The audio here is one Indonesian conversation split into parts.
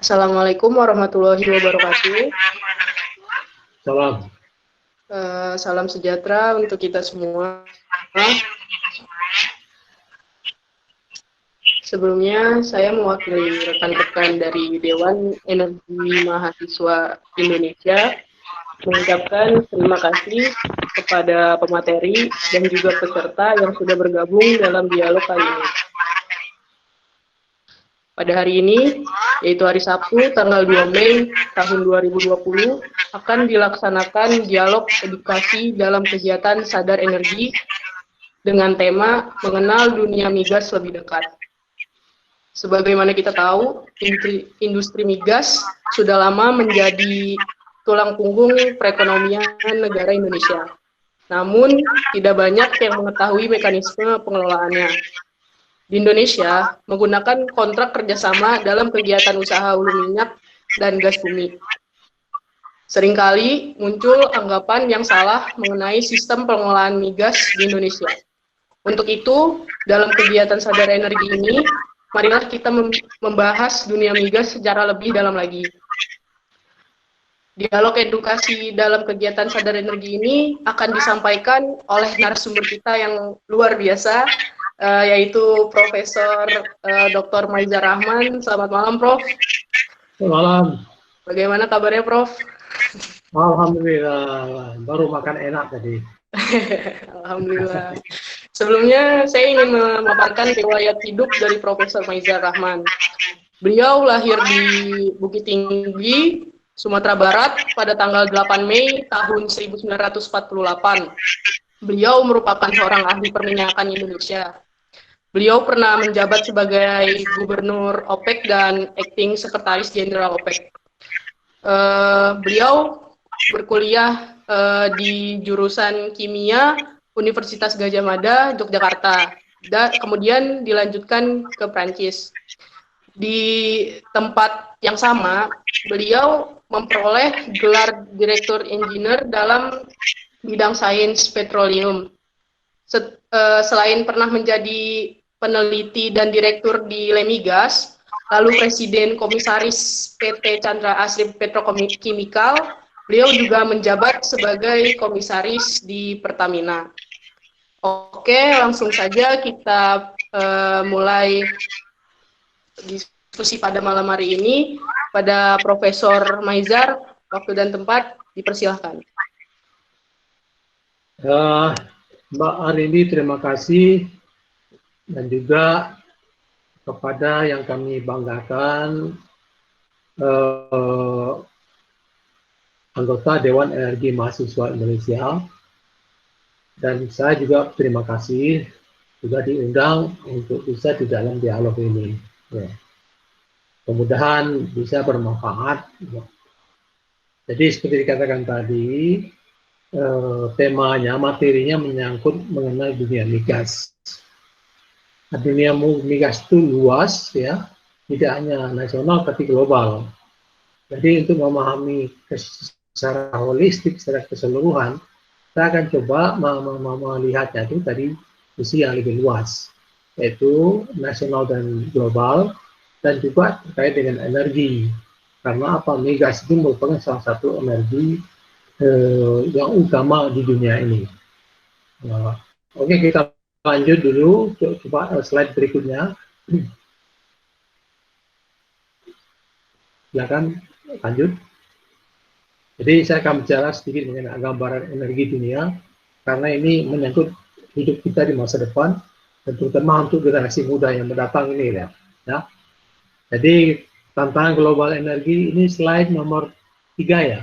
Assalamualaikum warahmatullahi wabarakatuh. Salam. Salam sejahtera untuk kita semua. Sebelumnya, saya mewakili rekan-rekan dari Dewan Energi Mahasiswa Indonesia mengucapkan terima kasih kepada pemateri dan juga peserta yang sudah bergabung dalam dialog kali ini. Pada hari ini, yaitu hari Sabtu, tanggal 2 Mei tahun 2020, akan dilaksanakan dialog edukasi dalam kegiatan Sadar Energi dengan tema mengenal dunia migas lebih dekat. Sebagaimana kita tahu, industri migas sudah lama menjadi tulang punggung perekonomian negara Indonesia. Namun, tidak banyak yang mengetahui mekanisme pengelolaannya. Di Indonesia, menggunakan kontrak kerjasama dalam kegiatan usaha hulu minyak dan gas bumi. Seringkali muncul anggapan yang salah mengenai sistem pengelolaan migas di Indonesia. Untuk itu, dalam kegiatan Sadar Energi ini, marilah kita membahas dunia migas secara lebih dalam lagi. Dialog edukasi dalam kegiatan Sadar Energi ini akan disampaikan oleh narasumber kita yang luar biasa, yaitu Profesor Dr. Maizar Rahman. Selamat malam, Prof. Selamat malam. Bagaimana kabarnya, Prof? Alhamdulillah, baru makan enak tadi. Alhamdulillah. Sebelumnya, saya ingin memaparkan riwayat hidup dari Profesor Maizar Rahman. Beliau lahir di Bukit Tinggi, Sumatera Barat pada tanggal 8 Mei tahun 1948. Beliau merupakan seorang ahli perminyakan Indonesia. Beliau pernah menjabat sebagai Gubernur OPEC dan Acting Sekretaris Jenderal OPEC. Beliau berkuliah di jurusan Kimia Universitas Gadjah Mada, Yogyakarta, dan kemudian dilanjutkan ke Prancis. Di tempat yang sama, beliau memperoleh gelar Direktur Engineer dalam bidang sains petroleum. Selain pernah menjadi peneliti dan direktur di Lemigas, lalu Presiden Komisaris PT Chandra Asri Petrochemical, beliau juga menjabat sebagai komisaris di Pertamina. Oke, langsung saja kita mulai diskusi pada malam hari ini. Pada Profesor Maizar, waktu dan tempat dipersilahkan. Mbak Arindi, terima kasih, dan juga kepada yang kami banggakan, anggota Dewan Energi Mahasiswa Indonesia, dan saya juga terima kasih juga diundang untuk bisa di dalam dialog ini. Ya. Mudah-mudahan bisa bermanfaat. Ya. Jadi seperti dikatakan tadi, temanya, materinya menyangkut mengenai dunia migas. Dunia migas itu luas, ya, tidak hanya nasional tapi global. Jadi untuk memahami secara holistik, secara keseluruhan, kita akan coba melihatnya itu tadi sisi yang lebih luas, yaitu nasional dan global, dan juga terkait dengan energi. Karena apa? Migas itu merupakan salah satu energi yang utama di dunia ini. Oke, kita lanjut dulu, coba slide berikutnya. Silakan lanjut. Jadi saya akan bicara sedikit mengenai gambaran energi dunia, karena ini menyangkut hidup kita di masa depan, dan terutama untuk generasi muda yang mendatang ini, ya. Jadi tantangan global energi ini slide nomor 3 ya.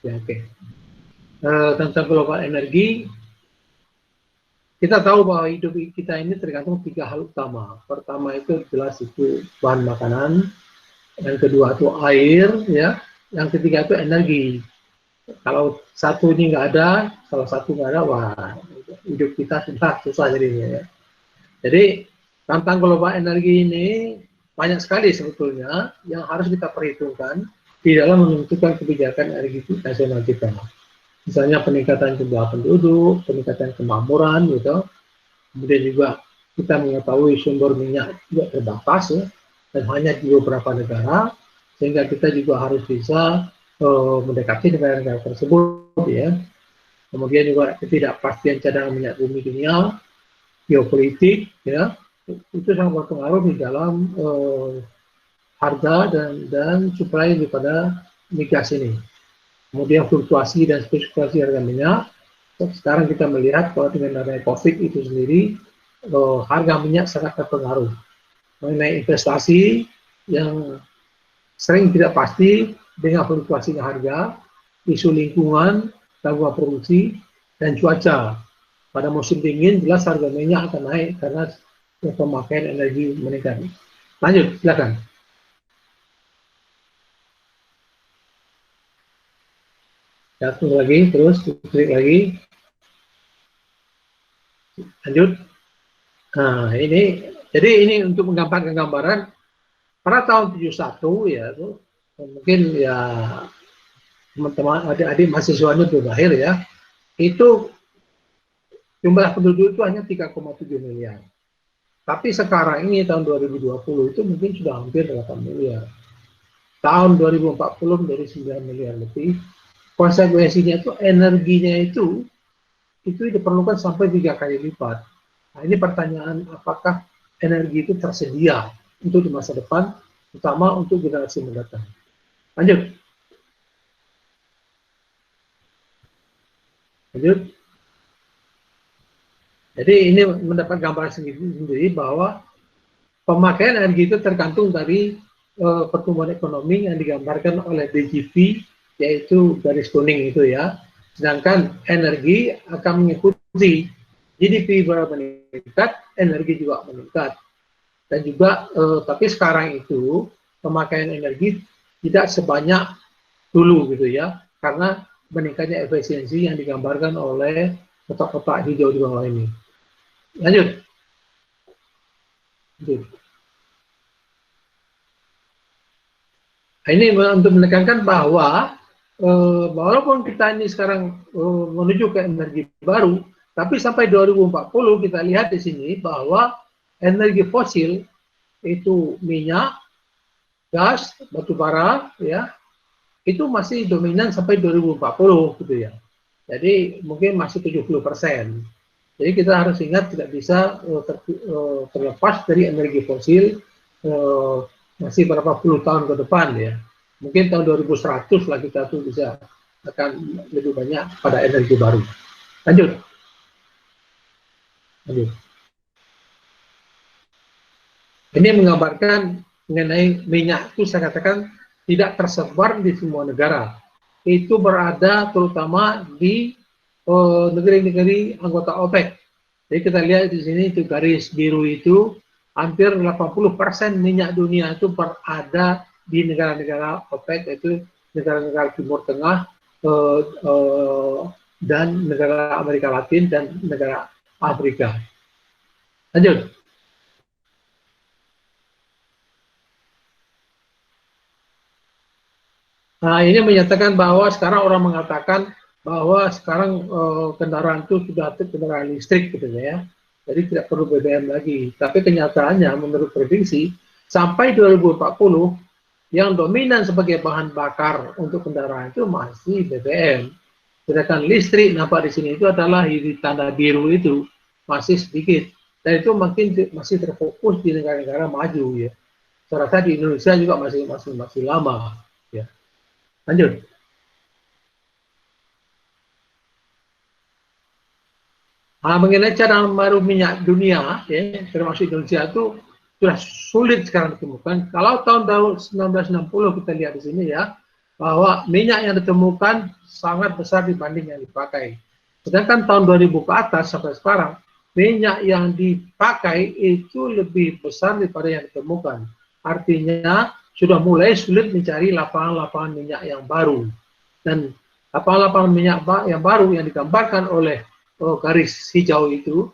Ya, oke. Tentang global energi, kita tahu bahwa hidup kita ini tergantung 3 hal utama. Pertama itu jelas itu bahan makanan, yang kedua itu air, ya, yang ketiga itu energi. Kalau satu ini nggak ada, salah satu nggak ada, wah, hidup kita sudah susah jadinya, ya. Jadi tantangan global energi ini banyak sekali sebetulnya yang harus kita perhitungkan di dalam menentukan kebijakan energi nasional kita. Misalnya peningkatan jumlah penduduk, peningkatan kemakmuran, gitu. Kemudian juga kita mengetahui sumber minyak juga terbatas, ya, dan hanya di beberapa negara, sehingga kita juga harus bisa mendekati negara-negara tersebut ya. Kemudian juga ketidakpastian cadangan minyak bumi dunia, geopolitik ya, itu sangat berpengaruh di dalam harga dan supply daripada migas ini. Kemudian fluktuasi dan spekulasi harga minyak. Sekarang kita melihat kalau dengan adanya COVID itu sendiri, harga minyak sangat terpengaruh. Mengenai investasi yang sering tidak pasti dengan fluktuasinya harga, isu lingkungan, gangguan produksi, dan cuaca. Pada musim dingin jelas harga minyak akan naik karena pemakaian energi meningkat. Lanjut, silakan. Ya, tunggu lagi, terus klik lagi. Lanjut. Nah, jadi ini untuk menggambarkan gambaran pada tahun 71 ya, mungkin ya teman-teman adik-adik mahasiswanya belum lahir ya, itu jumlah penduduk itu hanya 3,7 miliar. Tapi sekarang ini tahun 2020 itu mungkin sudah hampir 8 miliar. Tahun 2040 menjadi 9 miliar lebih. Konsekuensinya itu energinya itu diperlukan sampai 3 kali lipat. Nah, ini pertanyaan, apakah energi itu tersedia untuk di masa depan, terutama untuk generasi mendatang. Lanjut. Lanjut. Jadi ini mendapat gambaran sendiri bahwa pemakaian energi itu tergantung dari pertumbuhan ekonomi yang digambarkan oleh DGV, yaitu garis kuning itu ya. Sedangkan energi akan mengikuti GDP meningkat, energi juga meningkat. Dan juga, tapi sekarang itu pemakaian energi tidak sebanyak dulu gitu ya, karena meningkatnya efisiensi yang digambarkan oleh kotak-kotak hijau di bawah ini. Lanjut. Lanjut. Ini untuk menekankan bahwa walaupun kita ini sekarang menuju ke energi baru, tapi sampai 2040 kita lihat di sini bahwa energi fosil itu minyak, gas, batu bara, ya, itu masih dominan sampai 2040 gitu ya. Jadi mungkin masih 70%. Jadi kita harus ingat tidak bisa terlepas dari energi fosil masih berapa puluh tahun ke depan ya. Mungkin tahun 2100 lah kita tuh bisa akan lebih banyak pada energi baru. Lanjut. Lanjut. Ini menggambarkan mengenai minyak itu saya katakan tidak tersebar di semua negara. Itu berada terutama di negeri-negeri anggota OPEC. Jadi kita lihat di sini itu garis biru itu hampir 80% minyak dunia itu berada di negara-negara OPEC, yaitu negara-negara Timur Tengah dan negara Amerika Latin dan negara Afrika. Lanjut. Nah, ini menyatakan bahwa sekarang orang mengatakan bahwa sekarang kendaraan itu sudah kendaraan listrik gitu ya. Jadi tidak perlu BBM lagi. Tapi kenyataannya menurut prediksi sampai 2040 yang dominan sebagai bahan bakar untuk kendaraan itu masih BBM. Sedangkan listrik nampak di sini itu adalah di tanda biru itu masih sedikit. Dan itu masih terfokus di negara-negara maju ya. Saya rasa di Indonesia juga masih lama ya. Lanjut. Nah, mengenai cadangan baru minyak dunia, ya, termasuk Indonesia itu sudah sulit sekarang ditemukan. Kalau tahun 1960 kita lihat di sini ya, bahwa minyak yang ditemukan sangat besar dibanding yang dipakai. Sedangkan tahun 2000 ke atas sampai sekarang, minyak yang dipakai itu lebih besar daripada yang ditemukan. Artinya sudah mulai sulit mencari lapangan-lapangan minyak yang baru. Dan lapangan-lapangan minyak yang baru yang digambarkan oleh garis hijau itu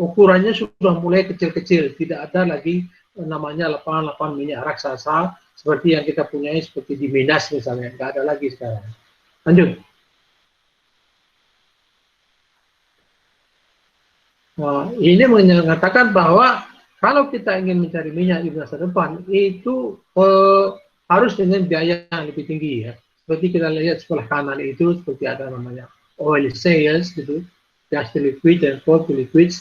ukurannya sudah mulai kecil-kecil, tidak ada lagi namanya lapangan-lapangan minyak raksasa seperti yang kita punyai seperti di Minas misalnya, nggak ada lagi sekarang. Lanjut. Nah, ini mengatakan bahwa kalau kita ingin mencari minyak di masa depan itu harus dengan biaya yang lebih tinggi ya. Seperti kita lihat sebelah kanan itu seperti ada namanya oil sales gitu, gas to liquid dan coal to liquids.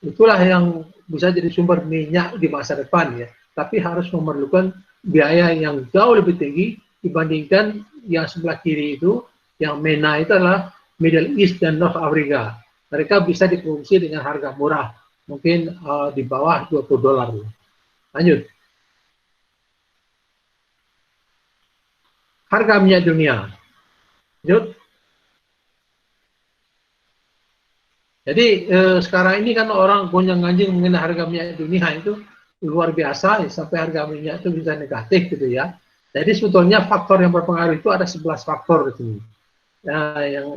Itulah yang bisa jadi sumber minyak di masa depan ya. Tapi harus memerlukan biaya yang jauh lebih tinggi dibandingkan yang sebelah kiri itu, yang MENA itu adalah Middle East dan North Africa. Mereka bisa diproduksi dengan harga murah, mungkin di bawah $20. Lanjut. Harga minyak dunia. Lanjut. Jadi sekarang ini kan orang gonjang-ganjing mengenai harga minyak dunia itu luar biasa, ya, sampai harga minyak itu bisa negatif gitu ya. Jadi sebetulnya faktor yang berpengaruh itu ada 11 faktor di sini.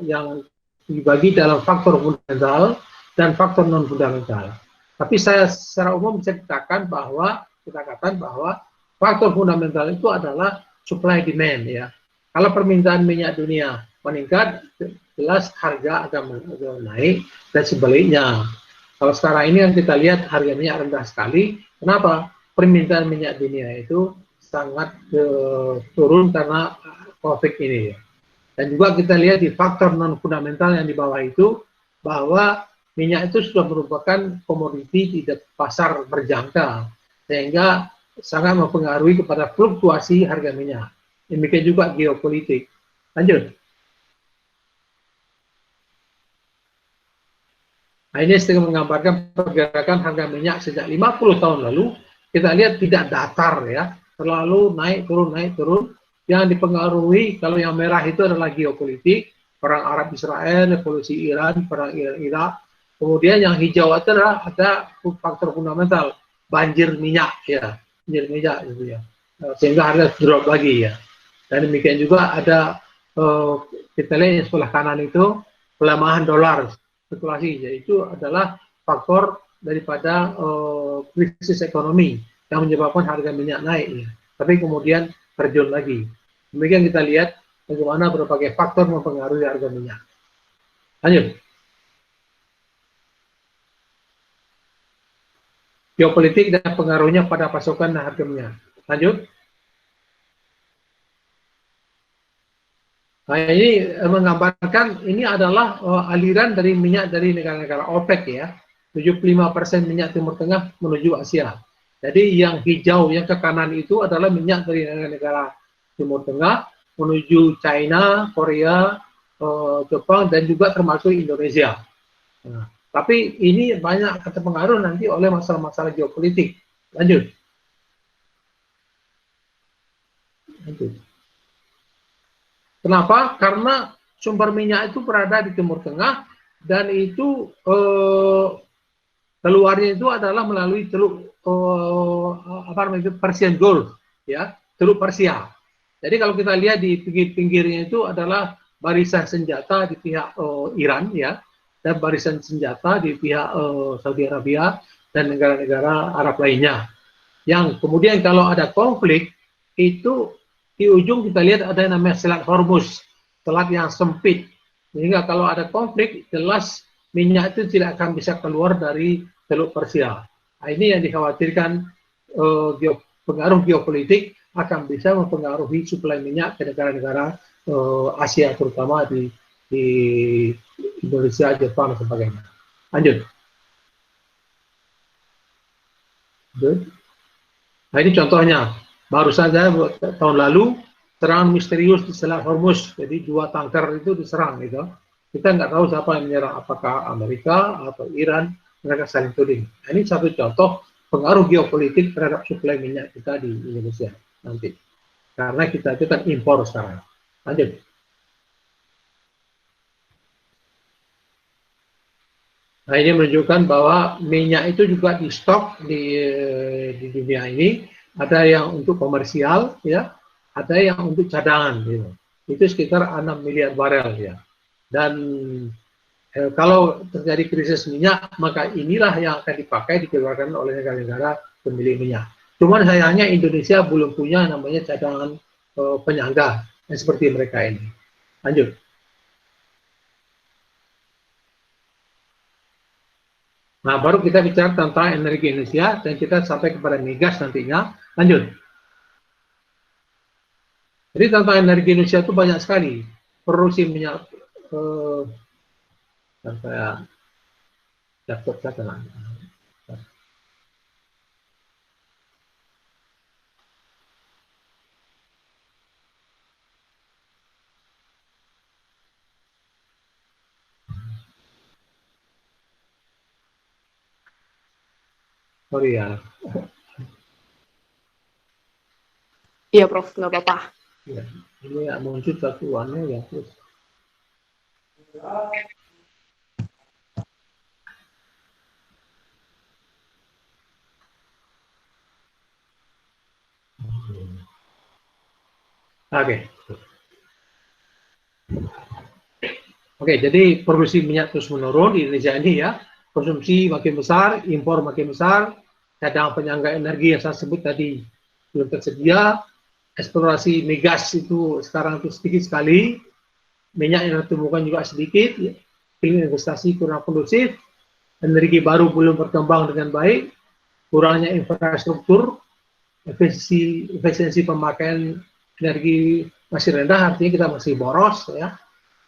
Yang dibagi dalam faktor fundamental dan faktor non fundamental. Tapi saya secara umum bisa katakan bahwa faktor fundamental itu adalah supply demand ya. Kalau permintaan minyak dunia meningkat, jelas harga akan naik dan sebaliknya. Kalau sekarang ini yang kita lihat harga minyak rendah sekali. Kenapa? Permintaan minyak dunia itu sangat turun karena COVID ini ya. Dan juga kita lihat di faktor non fundamental yang di bawah itu bahwa minyak itu sudah merupakan komoditi di pasar berjangka sehingga sangat mempengaruhi kepada fluktuasi harga minyak. Demikian juga geopolitik. Lanjut. Nah, ini sedang menggambarkan pergerakan harga minyak sejak 50 tahun lalu. Kita lihat tidak datar ya, terlalu naik turun. Yang dipengaruhi kalau yang merah itu adalah geopolitik, perang Arab Israel, revolusi Iran, perang Iran Irak. Kemudian yang hijau itu adalah ada faktor fundamental, banjir minyak ya, banjir minyak gitu ya, sehingga harga drop lagi ya. Dan demikian juga ada kita lihat yang sebelah kanan itu pelemahan dolar, spekulasi, yaitu adalah faktor daripada krisis ekonomi yang menyebabkan harga minyak naik ya. Tapi kemudian terjun lagi. Demikian kita lihat bagaimana berbagai faktor mempengaruhi harga minyak. Lanjut. Geopolitik dan pengaruhnya pada pasokan dan harga minyak. Lanjut. Nah, ini menggambarkan ini adalah aliran dari minyak dari negara-negara OPEC ya. 75% minyak Timur Tengah menuju Asia. Jadi yang hijau yang ke kanan itu adalah minyak dari negara-negara Timur Tengah menuju China, Korea, Jepang, dan juga termasuk Indonesia. Nah, tapi ini banyak terpengaruh nanti oleh masalah-masalah geopolitik. Lanjut. Kenapa? Karena sumber minyak itu berada di Timur Tengah dan itu keluarnya itu adalah melalui teluk Persian Gulf, ya, teluk Persia. Jadi kalau kita lihat di pinggir-pinggirnya itu adalah barisan senjata di pihak Iran ya, dan barisan senjata di pihak Saudi Arabia dan negara-negara Arab lainnya. Yang kemudian kalau ada konflik itu di ujung kita lihat ada yang namanya Selat Hormuz, selat yang sempit. Sehingga kalau ada konflik jelas minyak itu tidak akan bisa keluar dari teluk Persia. Nah, ini yang dikhawatirkan pengaruh geopolitik akan bisa mempengaruhi suplai minyak ke negara-negara Asia, terutama di Indonesia, Jepang, dan sebagainya. Lanjut. Nah, ini contohnya. Baru saja tahun lalu serangan misterius di Selat Hormuz. Jadi 2 tanker itu diserang gitu. Kita nggak tahu siapa yang menyerang, apakah Amerika atau Iran, mereka saling tuding. Nah, ini satu contoh pengaruh geopolitik terhadap suplai minyak kita di Indonesia nanti. Karena kita itu kan impor sekarang. Lanjut. Nah, ini menunjukkan bahwa minyak itu juga di stok di dunia ini. Ada yang untuk komersial, ya, ada yang untuk cadangan, gitu. Itu sekitar 6 miliar barel, ya. Dan kalau terjadi krisis minyak, maka inilah yang akan dipakai dikeluarkan oleh negara-negara pemilik minyak. Cuman sayangnya Indonesia belum punya namanya cadangan penyangga yang seperti mereka ini. Lanjut. Nah, baru kita bicara tentang energi Indonesia dan kita sampai kepada migas nantinya. Lanjut. Jadi tantangan energi Indonesia itu banyak sekali. Produksi minyak, sampai laptop saya kena. Sorry ya. Iya, Prof, nggak apa-apa. Ya, ini ya, muncul satu aneh ya terus. Oke. Oke, jadi produksi minyak terus menurun di Indonesia ini ya. Konsumsi makin besar, impor makin besar, cadangan penyangga energi yang saya sebut tadi belum tersedia, eksplorasi migas itu sekarang itu sedikit sekali, minyak yang ditemukan juga sedikit, ya. Investasi kurang kondusif, energi baru belum berkembang dengan baik, kurangnya infrastruktur, efisiensi pemakaian energi masih rendah, artinya kita masih boros ya.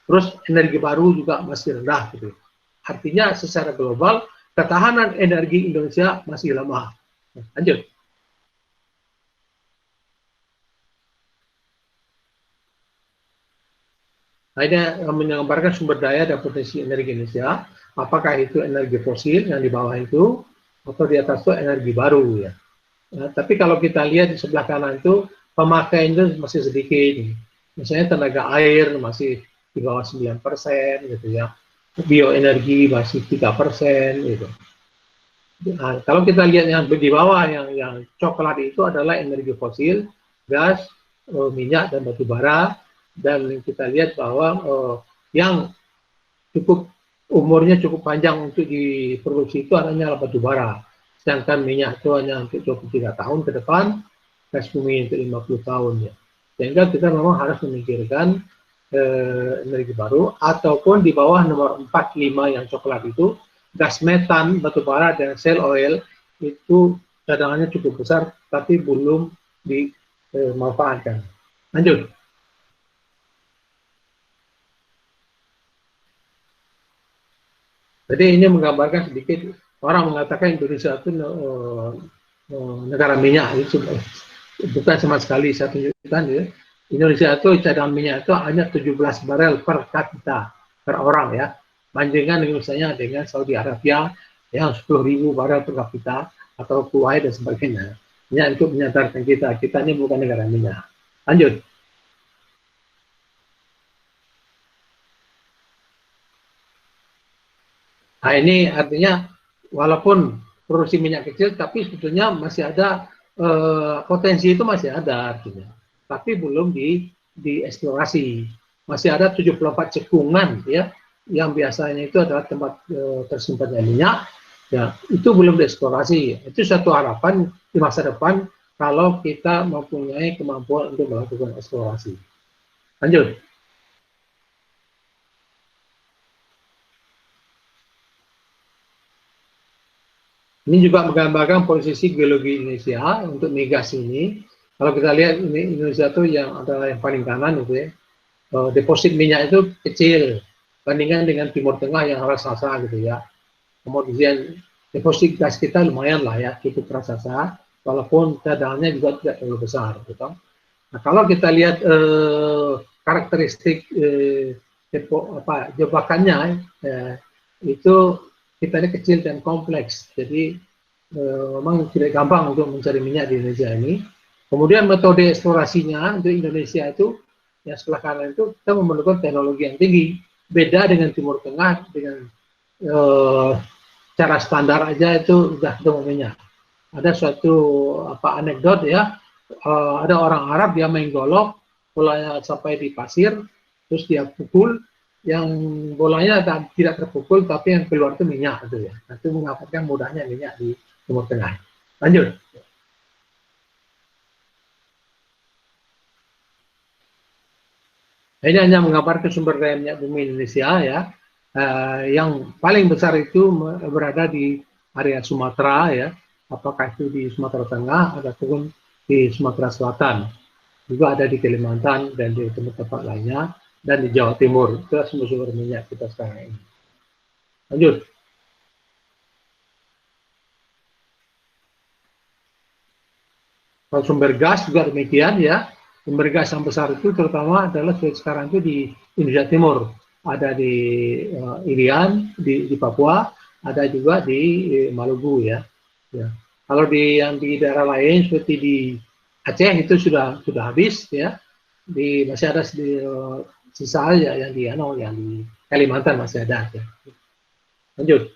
Terus energi baru juga masih rendah gitu. Artinya secara global ketahanan energi Indonesia masih lemah. Lanjut. Nah, ini menggambarkan sumber daya dan potensi energi Indonesia. Apakah itu energi fosil yang di bawah itu, atau di atas itu energi baru ya. Nah, tapi kalau kita lihat di sebelah kanan itu pemakaian itu masih sedikit. Misalnya tenaga air masih di bawah 9% gitu ya. Bioenergi masih 3% gitu. Nah, kalau kita lihat yang di bawah yang coklat itu adalah energi fosil, gas, minyak dan batu bara, dan kita lihat bahwa yang cukup umurnya cukup panjang untuk diproduksi itu hanyalah batu bara, sedangkan minyak itu hanya untuk 23 tahun ke depan, gas bumi untuk 50 tahun ya. Sehingga kita memang harus memikirkan energi baru, ataupun di bawah nomor 4, 5 yang coklat itu, gas metan, batu bara, dan shale oil itu cadangannya cukup besar, tapi belum dimanfaatkan. Lanjut. Jadi ini menggambarkan sedikit, orang mengatakan Indonesia itu negara minyak, itu bukan sama sekali. Saya tunjukkan ya. Indonesia itu cadangan minyak itu hanya 17 barel per kapita per orang ya. Bandingkan misalnya dengan Saudi Arabia yang 10.000 barel per kapita atau Kuwait dan sebagainya. Ini untuk menyadarkan kita ini bukan negara minyak. Lanjut. Nah ini artinya walaupun produksi minyak kecil, tapi sebetulnya masih ada potensi itu masih ada artinya, tapi belum dieksplorasi. Masih ada 74 cekungan ya, yang biasanya itu adalah tempat tersimpannya minyak, ya itu belum dieksplorasi. Itu satu harapan di masa depan kalau kita mempunyai kemampuan untuk melakukan eksplorasi. Lanjut. Ini juga menggambarkan posisi geologi Indonesia untuk migas ini. Kalau kita lihat ini Indonesia itu yang adalah yang paling kanan itu ya. Deposit minyak itu kecil bandingkan dengan Timur Tengah yang raksasa gitu ya. Kemudian deposit gas kita lumayan lah ya, cukup raksasa, walaupun cadangannya juga tidak terlalu besar gitu. Nah, kalau kita lihat karakteristik jebakannya itu kita ini kecil dan kompleks, jadi memang tidak gampang untuk mencari minyak di Indonesia ini. Kemudian metode eksplorasinya untuk Indonesia itu, yang sebelah kanan itu kita memerlukan teknologi yang tinggi, beda dengan Timur Tengah, dengan cara standar aja itu sudah ketemu minyak. Ada suatu anekdot ya, ada orang Arab dia main golok, bolanya sampai di pasir, terus dia pukul, yang bolanya tidak terpukul tapi yang keluar itu minyak itu ya. Itu mengaparkan mudahnya minyak di Timur Tengah. Lanjut. Ini hanya menggambarkan sumber daya minyak bumi Indonesia ya. Yang paling besar itu berada di area Sumatera ya. Apakah itu di Sumatera Tengah ataupun di Sumatera Selatan. juga ada di Kalimantan dan di tempat-tempat lainnya, dan di Jawa Timur. Itu sumber-sumber minyak kita sekarang ini. Lanjut. Kalau sumber gas juga demikian ya. Sumber gas yang besar itu terutama adalah sekarang itu di Indonesia Timur. Ada di Irian, di Papua, ada juga di Maluku ya. Kalau yang di daerah lain seperti di Aceh itu sudah habis ya. Masih ada sisa ya yang di Kalimantan masih ada ya. Lanjut.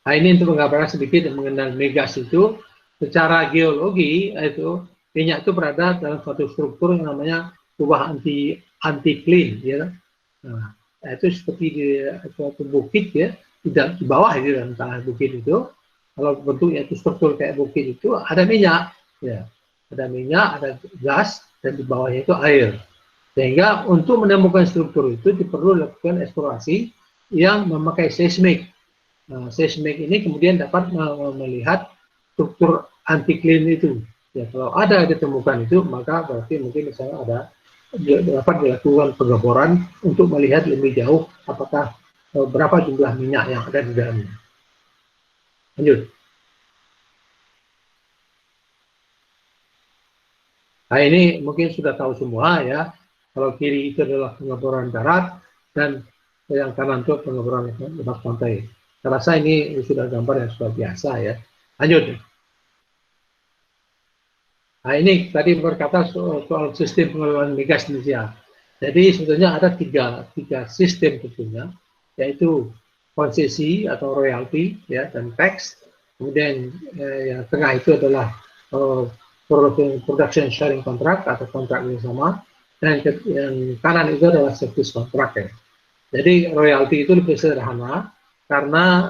Nah, ini untuk menggambarkan sedikit mengenai migas itu, secara geologi itu minyak itu berada dalam suatu struktur yang namanya kubah anti-clean, ya. Nah, itu seperti di suatu bukit ya, di bawah itu dalam tanah bukit itu, kalau bentuknya itu struktur kayak bukit itu ada minyak, ya, ada minyak, ada gas, dan di bawahnya itu air. Sehingga untuk menemukan struktur itu diperlu lakukan eksplorasi yang memakai seismik. Nah, seismik ini kemudian dapat melihat struktur anti-clean itu. Ya, kalau ada ditemukan itu, maka berarti mungkin misalnya dapat dilakukan pengeboran untuk melihat lebih jauh apakah berapa jumlah minyak yang ada di dalamnya. Lanjut. Nah, ini mungkin sudah tahu semua ya. Kalau kiri itu adalah pengeboran darat dan yang kanan itu pengeboran lepas pantai. Saya rasa ini sudah gambar yang sudah biasa ya. Lanjut. Nah, ini tadi berkata soal sistem pengelolaan migas Indonesia. Jadi sebetulnya ada tiga sistem tentunya, yaitu konsesi atau royalti ya, dan tax. Kemudian yang tengah itu adalah production sharing contract atau kontrak bersama, dan yang kanan itu adalah service contract ya. Jadi royalti itu lebih sederhana karena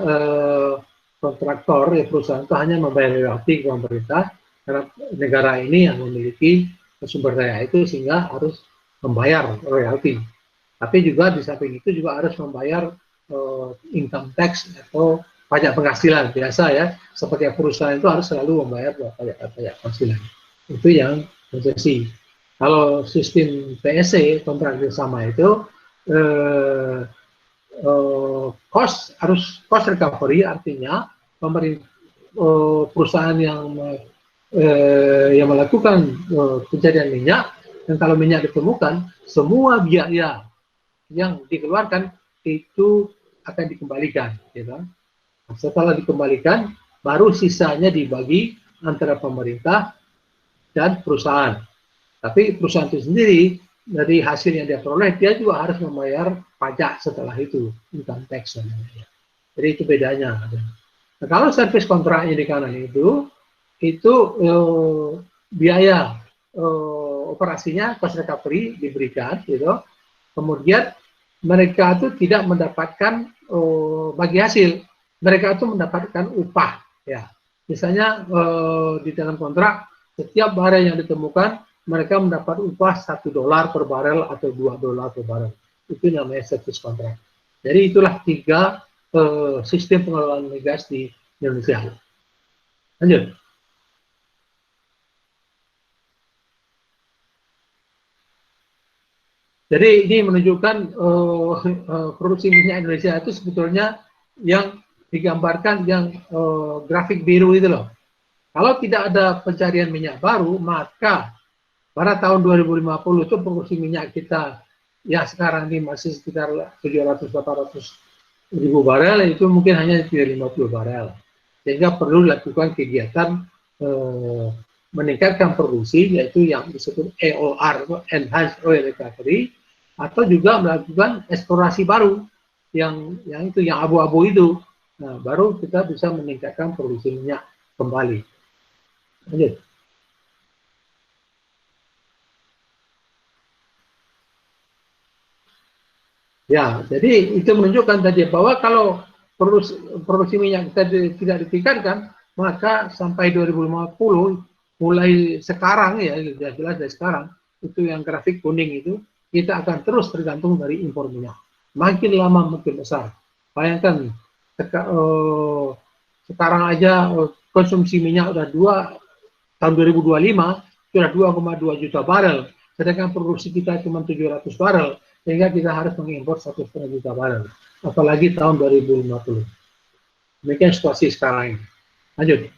kontraktor ya, perusahaan itu hanya membayar royalti ke pemerintah karena negara ini yang memiliki sumber daya itu sehingga harus membayar royalti. Tapi juga di samping itu juga harus membayar income tax atau pajak penghasilan biasa ya, seperti perusahaan itu harus selalu membayar pajak penghasilan. Itu yang konsesi. Kalau sistem PSC kontrak bersama itu cost recovery, artinya perusahaan yang melakukan pencarian minyak, dan kalau minyak ditemukan, semua biaya yang dikeluarkan itu akan dikembalikan, gitu. Setelah dikembalikan, baru sisanya dibagi antara pemerintah dan perusahaan. Tapi perusahaan itu sendiri dari hasil yang dia peroleh, dia juga harus membayar pajak setelah itu, income tax. Jadi itu bedanya. Nah, kalau service kontraknya di kanan itu biaya operasinya cost recovery diberikan, gitu. Kemudian mereka itu tidak mendapatkan bagi hasil, mereka itu mendapatkan upah. Ya, misalnya di dalam kontrak setiap barang yang ditemukan mereka mendapat upah $1 per barel atau $2 per barel. Itu namanya service contract. Jadi itulah tiga sistem pengelolaan migas di Indonesia. Lanjut. Jadi ini menunjukkan produksi minyak Indonesia itu sebetulnya yang digambarkan yang grafik biru itu loh. Kalau tidak ada pencarian minyak baru, maka pada tahun 2050 itu produksi minyak kita yang sekarang ini masih sekitar 700-800 ribu barel, itu mungkin hanya 50 barel. Sehingga perlu dilakukan kegiatan meningkatkan produksi, yaitu yang disebut EOR, Enhanced Oil Recovery, atau juga melakukan eksplorasi baru, yang abu-abu itu. Nah, baru kita bisa meningkatkan produksi minyak kembali. Lanjut. Ya, jadi itu menunjukkan tadi bahwa kalau produksi minyak kita tidak ditingkatkan, maka sampai 2050 mulai sekarang ya, jelas dari sekarang, itu yang grafik kuning itu, kita akan terus tergantung dari impor minyak. Makin lama makin besar. Bayangkan sekarang aja konsumsi minyak udah tahun 2025 sudah 2,2 juta barel, sedangkan produksi kita cuma 700 barel, sehingga kita harus mengimpor 1,5 juta barel, apalagi tahun 2050. Demikian situasi sekarang ini. Lanjut.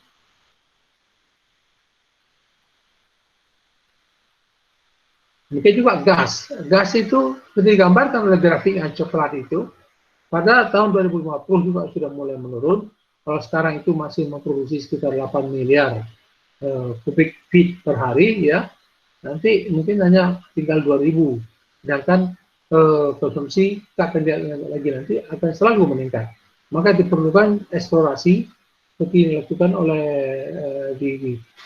Demikian juga gas. Gas itu seperti digambarkan oleh grafik yang coklat itu, pada tahun 2050 juga sudah mulai menurun. Kalau sekarang itu masih memproduksi sekitar 8 miliar kubik feet per hari, ya, nanti mungkin hanya tinggal 2.000. Sedangkan konsumsi tak akan lagi nanti akan selalu meningkat. Maka diperlukan eksplorasi seperti dilakukan oleh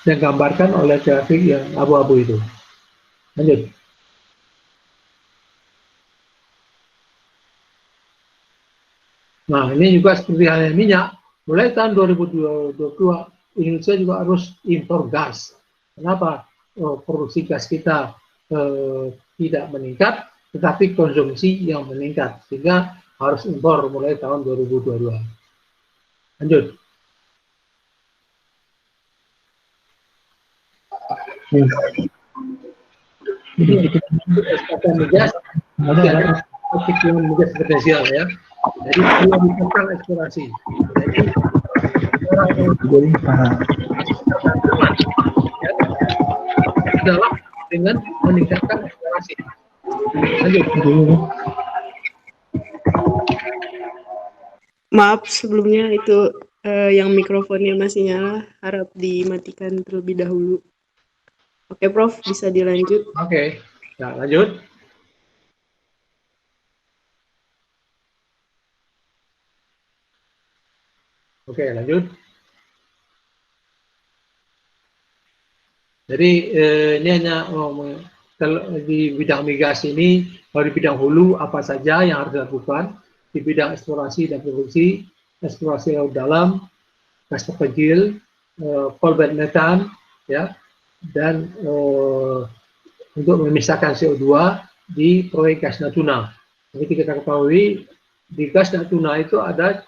yang gambarkan oleh grafik yang abu-abu itu. Lanjut. Nah, ini juga seperti halnya minyak. Mulai tahun 2022 Indonesia juga harus impor gas. Kenapa? Produksi gas kita tidak meningkat, tetapi konsumsi yang meningkat, sehingga harus impor mulai tahun 2022. Lanjut. Migas, migas potensial, ya. Jadi perlu dilakukan eksplorasi. Jadi adalah dengan meningkatkan eksplorasi. Lanjut. Maaf sebelumnya itu yang mikrofonnya masih nyala, harap dimatikan terlebih dahulu. Oke, Prof, bisa dilanjut. Oke, nah, lanjut. Oke, lanjut. Jadi ini hanya di bidang migas ini, kalau di bidang hulu apa saja yang harus dilakukan, di bidang eksplorasi dan produksi, eksplorasi laut dalam, gas terpencil, coalbed metan, ya, dan untuk memisahkan CO2 di proyek gas Natuna. Seperti kita ketahui, di gas Natuna itu ada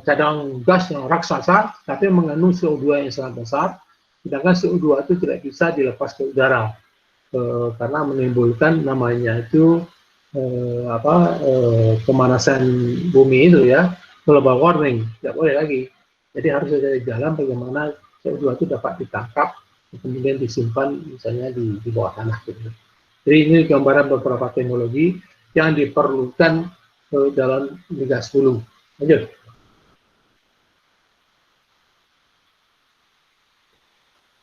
cadangan gas yang raksasa, tapi mengandung CO2 yang sangat besar, sedangkan CO2 itu tidak bisa dilepas ke udara karena menimbulkan namanya itu pemanasan bumi itu, ya, global warming, tidak boleh lagi. Jadi harus ada jalan bagaimana CO2 itu dapat ditangkap kemudian disimpan misalnya di bawah tanah gitu. Jadi ini gambaran beberapa teknologi yang diperlukan dalam migas hulu. Lanjut.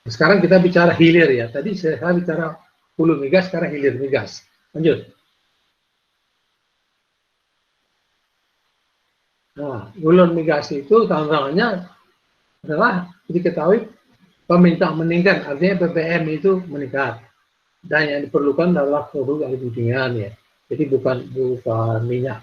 Sekarang kita bicara hilir, ya. Tadi saya bicara hulu migas, sekarang hilir migas. Lanjut. Nah, hulu migas itu tantangannya adalah diketahui permintaan meningkat, artinya BBM itu meningkat. Dan yang diperlukan adalah produk dari budingan, ya. Jadi bukan minyak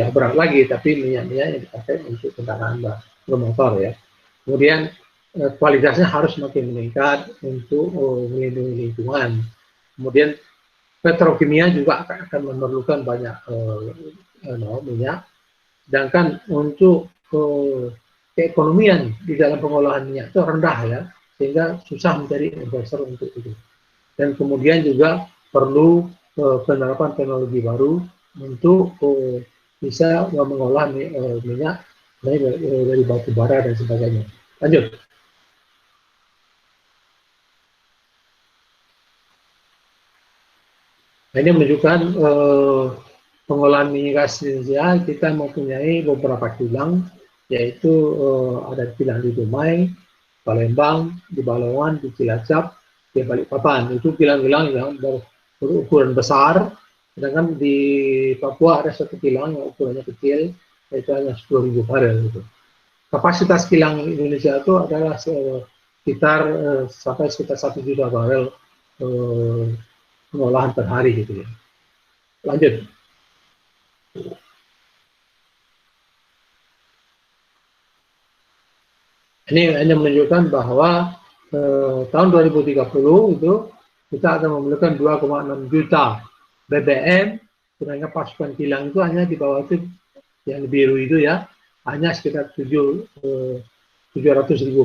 berat lagi, tapi minyak-minyak yang dipakai untuk kendaraan bermotor, ya. Kemudian kualitasnya harus makin meningkat untuk melindungi lingkungan. Kemudian petrokimia juga akan memerlukan banyak minyak. Sedangkan untuk keekonomian di dalam pengolahan minyak itu rendah, ya, sehingga susah mencari investor untuk itu. Dan kemudian juga perlu penerapan teknologi baru untuk bisa mengolah minyak dari batu bara dan sebagainya. Lanjut. Nah, ini menunjukkan pengolahan minyak gas di Indonesia. Kita mempunyai beberapa kilang, yaitu ada kilang di Dumai, Palembang, di Balongan, di Cilacap, di Balikpapan. Itu kilang-kilang yang berukuran besar. Sedangkan di Papua ada satu kilang yang ukurannya kecil, yaitu hanya 10.000 barel. Gitu. Kapasitas kilang Indonesia itu adalah sampai sekitar 1 juta barel pengolahan per hari, gitu, ya. Lanjut. Ini hanya menunjukkan bahwa tahun 2030 itu kita akan memerlukan 2,6 juta BBM, sedangkan pasukan kilang itu hanya di bawah itu yang biru itu, ya, hanya sekitar 700.000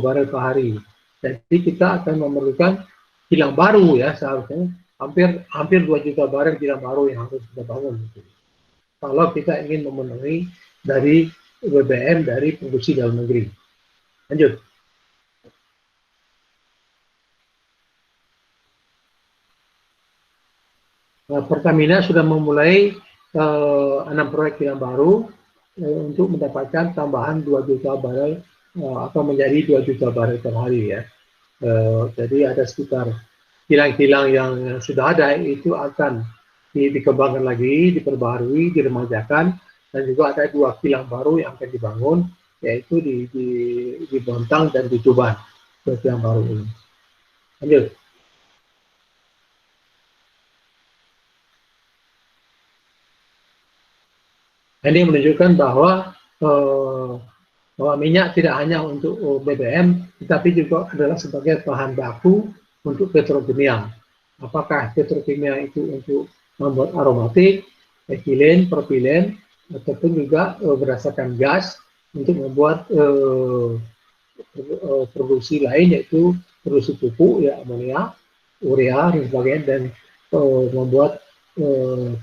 barel per hari. Jadi kita akan memerlukan kilang baru ya, seharusnya hampir 2 juta barel kilang baru yang harus kita bangun. Kalau kita ingin memenuhi dari BBM dari produksi dalam negeri. Lanjut. Pertamina sudah memulai 6 proyek yang baru untuk mendapatkan tambahan 2 juta barel atau menjadi 2 juta barel per hari ya. Jadi ada sekitar kilang-kilang yang sudah ada itu akan dikembangkan lagi, diperbaharui, diremajakan, dan juga ada 2 kilang baru yang akan dibangun, yaitu di Bontang dan di Tuban, 2 kilang baru ini. Lanjut. Ini menunjukkan bahwa minyak tidak hanya untuk BBM, tetapi juga adalah sebagai bahan baku untuk petrokimia. Apakah petrokimia itu untuk membuat aromatik, etilen, propilen, ataupun juga berdasarkan gas untuk membuat produksi lain, yaitu produksi pupuk, ya amonia, urea, dan sebagainya, dan membuat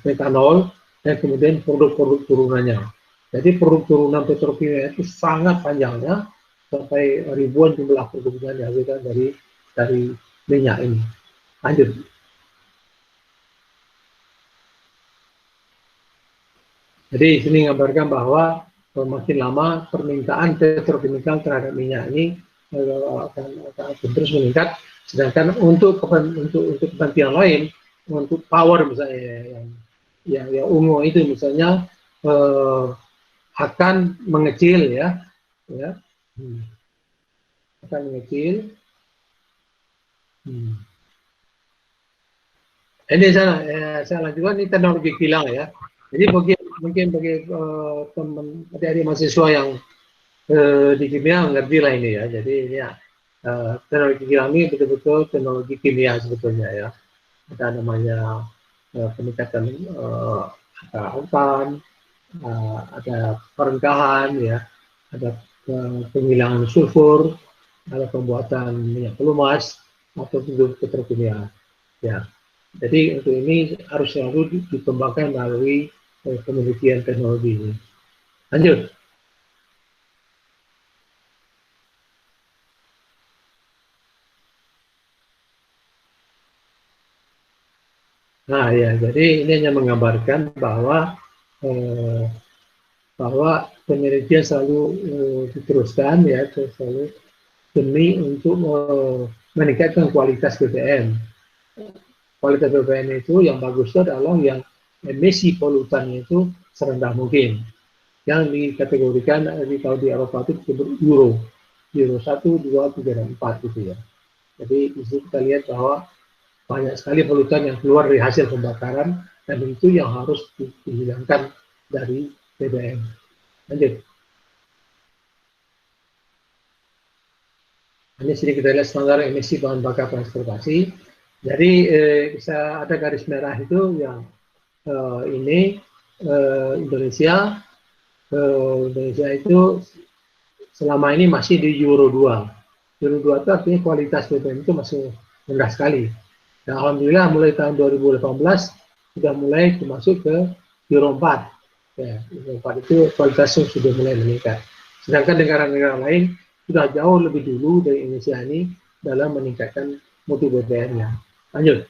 metanol, dan kemudian produk-produk turunannya. Jadi produk turunan petrokimia itu sangat panjangnya, sampai ribuan jumlah produk yang dihasilkan dari minyak ini. Lanjut. Jadi sini menggambarkan bahwa makin lama permintaan petrokimikal terhadap minyak ini akan terus meningkat. Sedangkan untuk kepentingan lain, untuk power misalnya yang ungu itu misalnya akan mengecil ya, akan mengecil. Ini saya lanjutkan, ini teknologi kilang ya. Jadi mungkin bagi teman adik-adik mahasiswa yang di kimia ngerti lah ini ya. Jadi ini ya, teknologi kilang ini betul-betul teknologi kimia sebetulnya ya. Ada namanya peningkatan autan, ada perengkahan ya, ada penghilangan sulfur, ada pembuatan minyak pelumas atau petrokimia ya. Jadi untuk ini harus selalu dikembangkan melalui penelitian teknologi ini. Lanjut. Nah ya, jadi ini hanya menggambarkan bahwa penelitian selalu diteruskan ya, selalu demi untuk meningkatkan kualitas BBM. Kualitas BBM itu yang bagus adalah yang emisi polutannya itu serendah mungkin. Yang dikategorikan di Eropa itu disebut Euro 1, 2, 3, dan 4 gitu ya. Jadi di situ kita lihat bahwa banyak sekali polutan yang keluar dari hasil pembakaran, dan itu yang harus dihilangkan dari BBM. Lanjut. Ini sini kita lihat standar emisi bahan bakar transportasi. Jadi bisa ada garis merah itu yang ini Indonesia itu selama ini masih di Euro 2. Euro 2 itu artinya kualitas BBM itu masih rendah sekali. Dan alhamdulillah mulai tahun 2018 sudah mulai masuk ke Euro 4. Ya, Euro 4 itu kualitasnya sudah mulai meningkat. Sedangkan negara-negara lain sudah jauh lebih dulu dari Indonesia ini dalam meningkatkan mutu BBM-nya. Lanjut.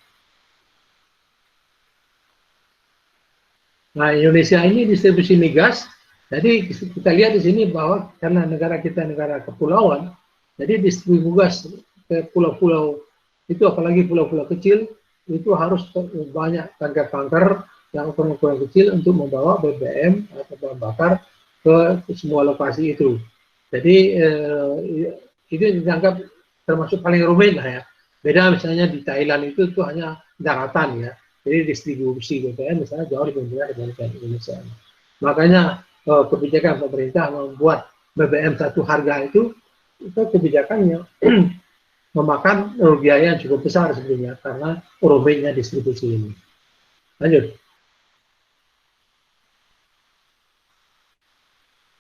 Nah, Indonesia ini distribusi migas. Jadi kita lihat di sini bahwa karena negara kita negara kepulauan, jadi distribusi migas ke pulau-pulau itu, apalagi pulau-pulau kecil, itu harus banyak tanker-tanker yang ukuran kecil untuk membawa BBM atau bahan bakar ke semua lokasi itu. Jadi itu dianggap termasuk paling rumit lah ya. Beda misalnya di Thailand itu hanya daratan ya. Jadi distribusi BBM misalnya jauh lebih mudah dibandingkan Indonesia. Makanya kebijakan pemerintah membuat BBM satu harga itu kebijakannya memakan biaya yang cukup besar sebenarnya karena rumitnya distribusi ini. Lanjut.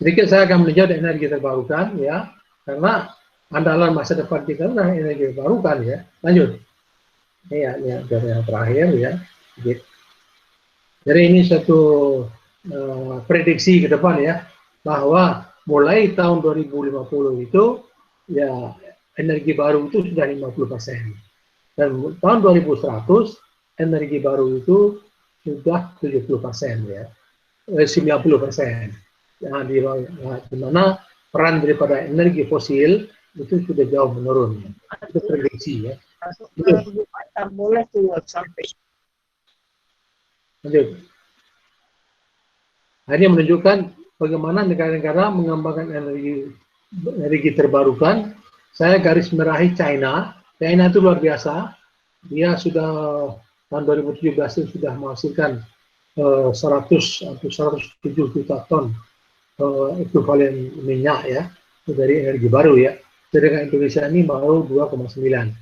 Sedikit saya akan meninjau energi terbarukan ya, karena andalan masa depan kita adalah energi terbarukan ya. Lanjut. Ini ya, yang terakhir ya. Jadi ini suatu prediksi ke depan ya, bahwa mulai tahun 2050 itu ya energi baru itu sudah 50%. Dan tahun 2100 energi baru itu sudah 70% ya, 90%. Nah, di mana peran daripada energi fosil itu sudah jauh menurun. Itu prediksi ya. Boleh keluar sampai. Lanjut. Ini menunjukkan bagaimana negara-negara mengembangkan energi terbarukan. Saya garis merahi China. China itu luar biasa. Dia sudah tahun 2017 itu sudah menghasilkan 100 atau 107 juta ton ekuivalen minyak ya dari energi baru ya. Sedangkan Indonesia ini baru 2,9.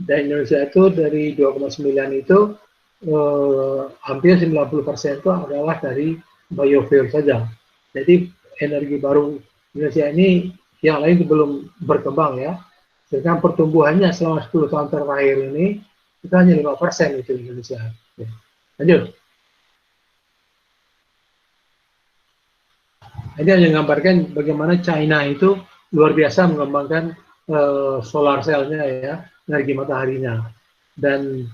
Dan Indonesia itu dari 2,9 itu hampir 90% itu adalah dari biofuel saja. Jadi energi baru Indonesia ini yang lain belum berkembang ya. Sedangkan pertumbuhannya selama 10 tahun terakhir ini itu hanya 5% itu Indonesia. Ya. Lanjut. Ini yang menggambarkan bagaimana China itu luar biasa mengembangkan solar cell-nya ya, energi mataharinya. Dan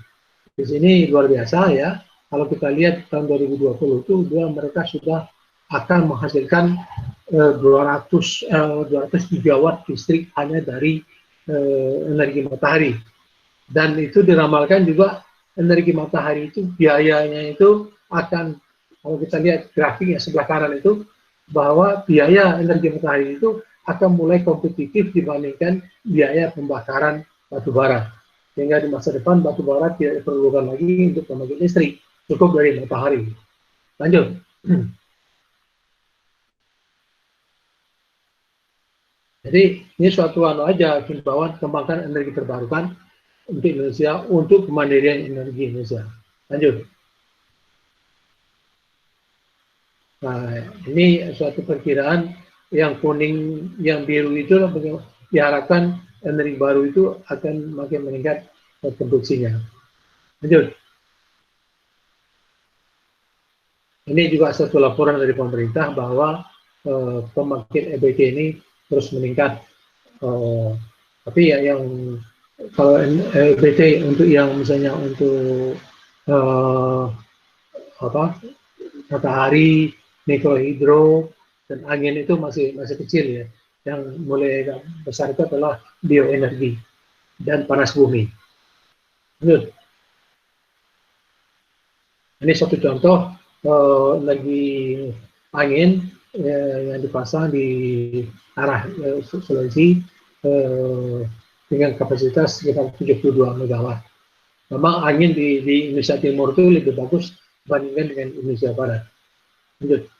di sini luar biasa ya. Kalau kita lihat tahun 2020 itu mereka sudah akan menghasilkan 200 gigawatt listrik hanya dari energi matahari. Dan itu diramalkan juga energi matahari itu biayanya itu akan, kalau kita lihat grafiknya sebelah kanan itu, bahwa biaya energi matahari itu akan mulai kompetitif dibandingkan biaya pembakaran batu bara. Sehingga di masa depan batu bara tidak diperlukan lagi untuk pembangkit listrik, cukup dari matahari. Lanjut. Jadi ini suatu aja himbauan kembangkan energi terbarukan untuk Indonesia, untuk kemandirian energi Indonesia. Lanjut. Nah, ini suatu perkiraan yang kuning, yang biru itu diharapkan energi baru itu akan makin meningkat produksinya. Lanjut. Ini juga satu laporan dari pemerintah bahwa pembangkit EBT ini terus meningkat. Tapi ya yang kalau EBT untuk yang misalnya untuk matahari, mikrohidro, dan angin itu masih kecil ya. Yang mulai besar itu adalah bioenergi dan panas bumi. Lanjut. Ini satu contoh energi angin yang dipasang di arah Sulawesi dengan kapasitas sekitar 72 MW. Memang angin di Indonesia Timur itu lebih bagus dibandingkan dengan Indonesia Barat. Lanjut.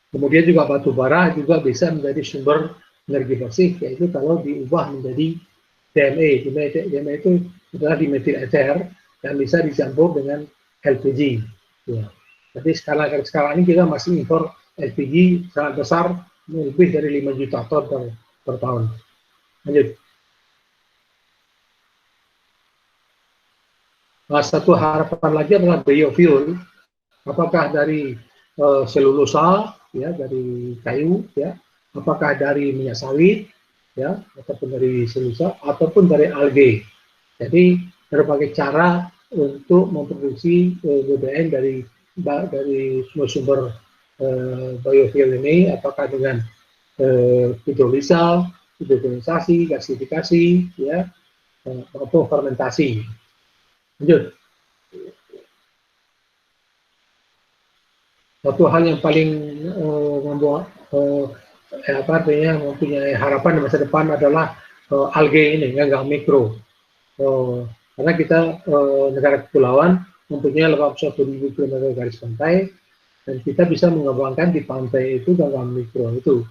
Kemudian juga batu bara juga bisa menjadi sumber energi bersih, yaitu kalau diubah menjadi DME. DME itu adalah dimetil ether yang bisa dicampur dengan LPG. Ya. Jadi sekarang ini kita masih impor LPG sangat besar, lebih dari 5 juta ton per tahun. Lanjut. Nah, satu harapan lagi adalah biofuel. Apakah dari selulosa, ya, dari kayu, ya, apakah dari minyak sawit, ya, ataupun dari selulosa, ataupun dari algae. Jadi berbagai cara untuk memproduksi BBM dari sumber-sumber biofuel ini, apakah dengan hidrolisa, hidrogenisasi, gasifikasi, ya, maupun fermentasi. Lanjut. Satu hal yang paling membuat mempunyai harapan di masa depan adalah algae ini, ganggang mikro. Karena kita negara kepulauan mempunyai 81.000 km garis pantai, dan kita bisa mengembangkan di pantai itu ganggang mikro itu.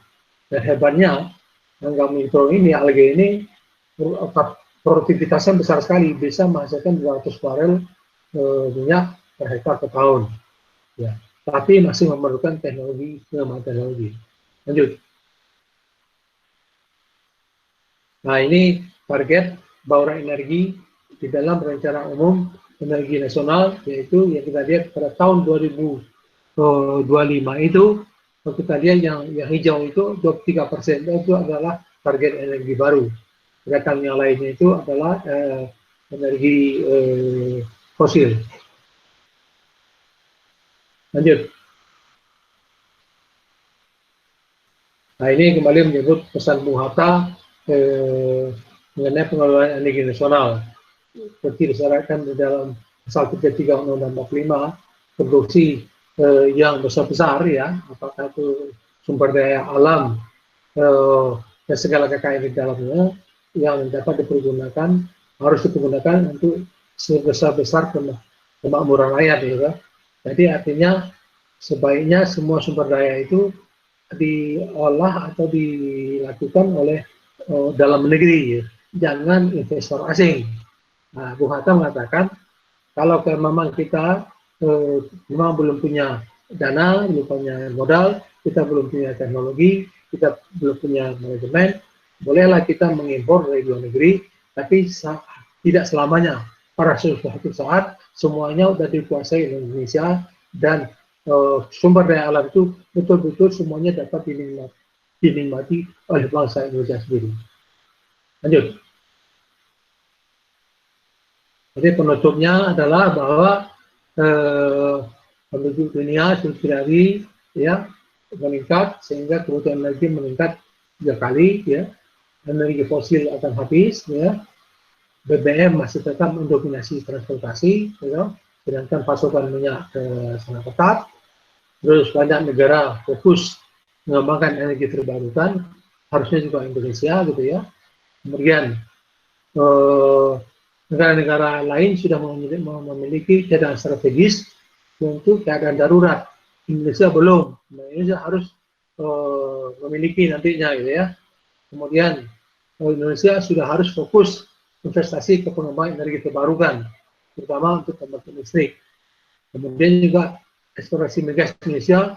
Dan hebatnya ganggang mikro ini, algae ini produktivitasnya besar sekali, bisa menghasilkan 200 barel minyak per hektar per tahun. Ya. tapi masih memerlukan pengembangan teknologi. Lanjut. Nah, ini target bauran energi di dalam rencana umum energi nasional, yaitu yang kita lihat pada tahun 2025 itu, kalau kita lihat yang hijau itu 23%, itu adalah target energi baru. Sedangkan yang lainnya itu adalah energi fosil. Lanjut. Nah, ini kembali menyebut pesan Bung Hatta mengenai pengelolaan energi nasional. Seperti disyaratkan di dalam pasal 33 Undang-Undang 45, produksi yang besar-besar ya, apakah itu sumber daya alam dan segala kekayaan di dalamnya yang dapat dipergunakan, harus dipergunakan untuk sebesar-besar kemakmuran rakyat ya. Jadi artinya sebaiknya semua sumber daya itu diolah atau dilakukan oleh dalam negeri, ya. Jangan investor asing. Nah, Bung Hatta mengatakan kalau memang kita memang belum punya dana, belum punya modal, kita belum punya teknologi, kita belum punya manajemen, bolehlah kita mengimpor dari luar negeri, tapi tidak selamanya. Pada suatu saat semuanya sudah dikuasai Indonesia dan sumber daya alam itu betul-betul semuanya dapat dinikmati oleh bangsa Indonesia sendiri. Lanjut. Jadi penutupnya adalah bahwa penduduk dunia sudah ya meningkat sehingga kebutuhan energi meningkat 3 kali ya. Energi fosil akan habis ya. BBM masih tetap mendominasi transportasi ya. Sedangkan pasokan minyak sangat ketat. Terus banyak negara fokus mengembangkan energi terbarukan, harusnya juga Indonesia gitu ya. Kemudian negara-negara lain sudah memiliki cadangan strategis untuk keadaan darurat. Indonesia belum. Nah, Indonesia harus memiliki nantinya gitu ya. Kemudian Indonesia sudah harus fokus investasi ke pengembangan energi terbarukan, terutama untuk pembangkit listrik. Kemudian juga eksplorasi migas Indonesia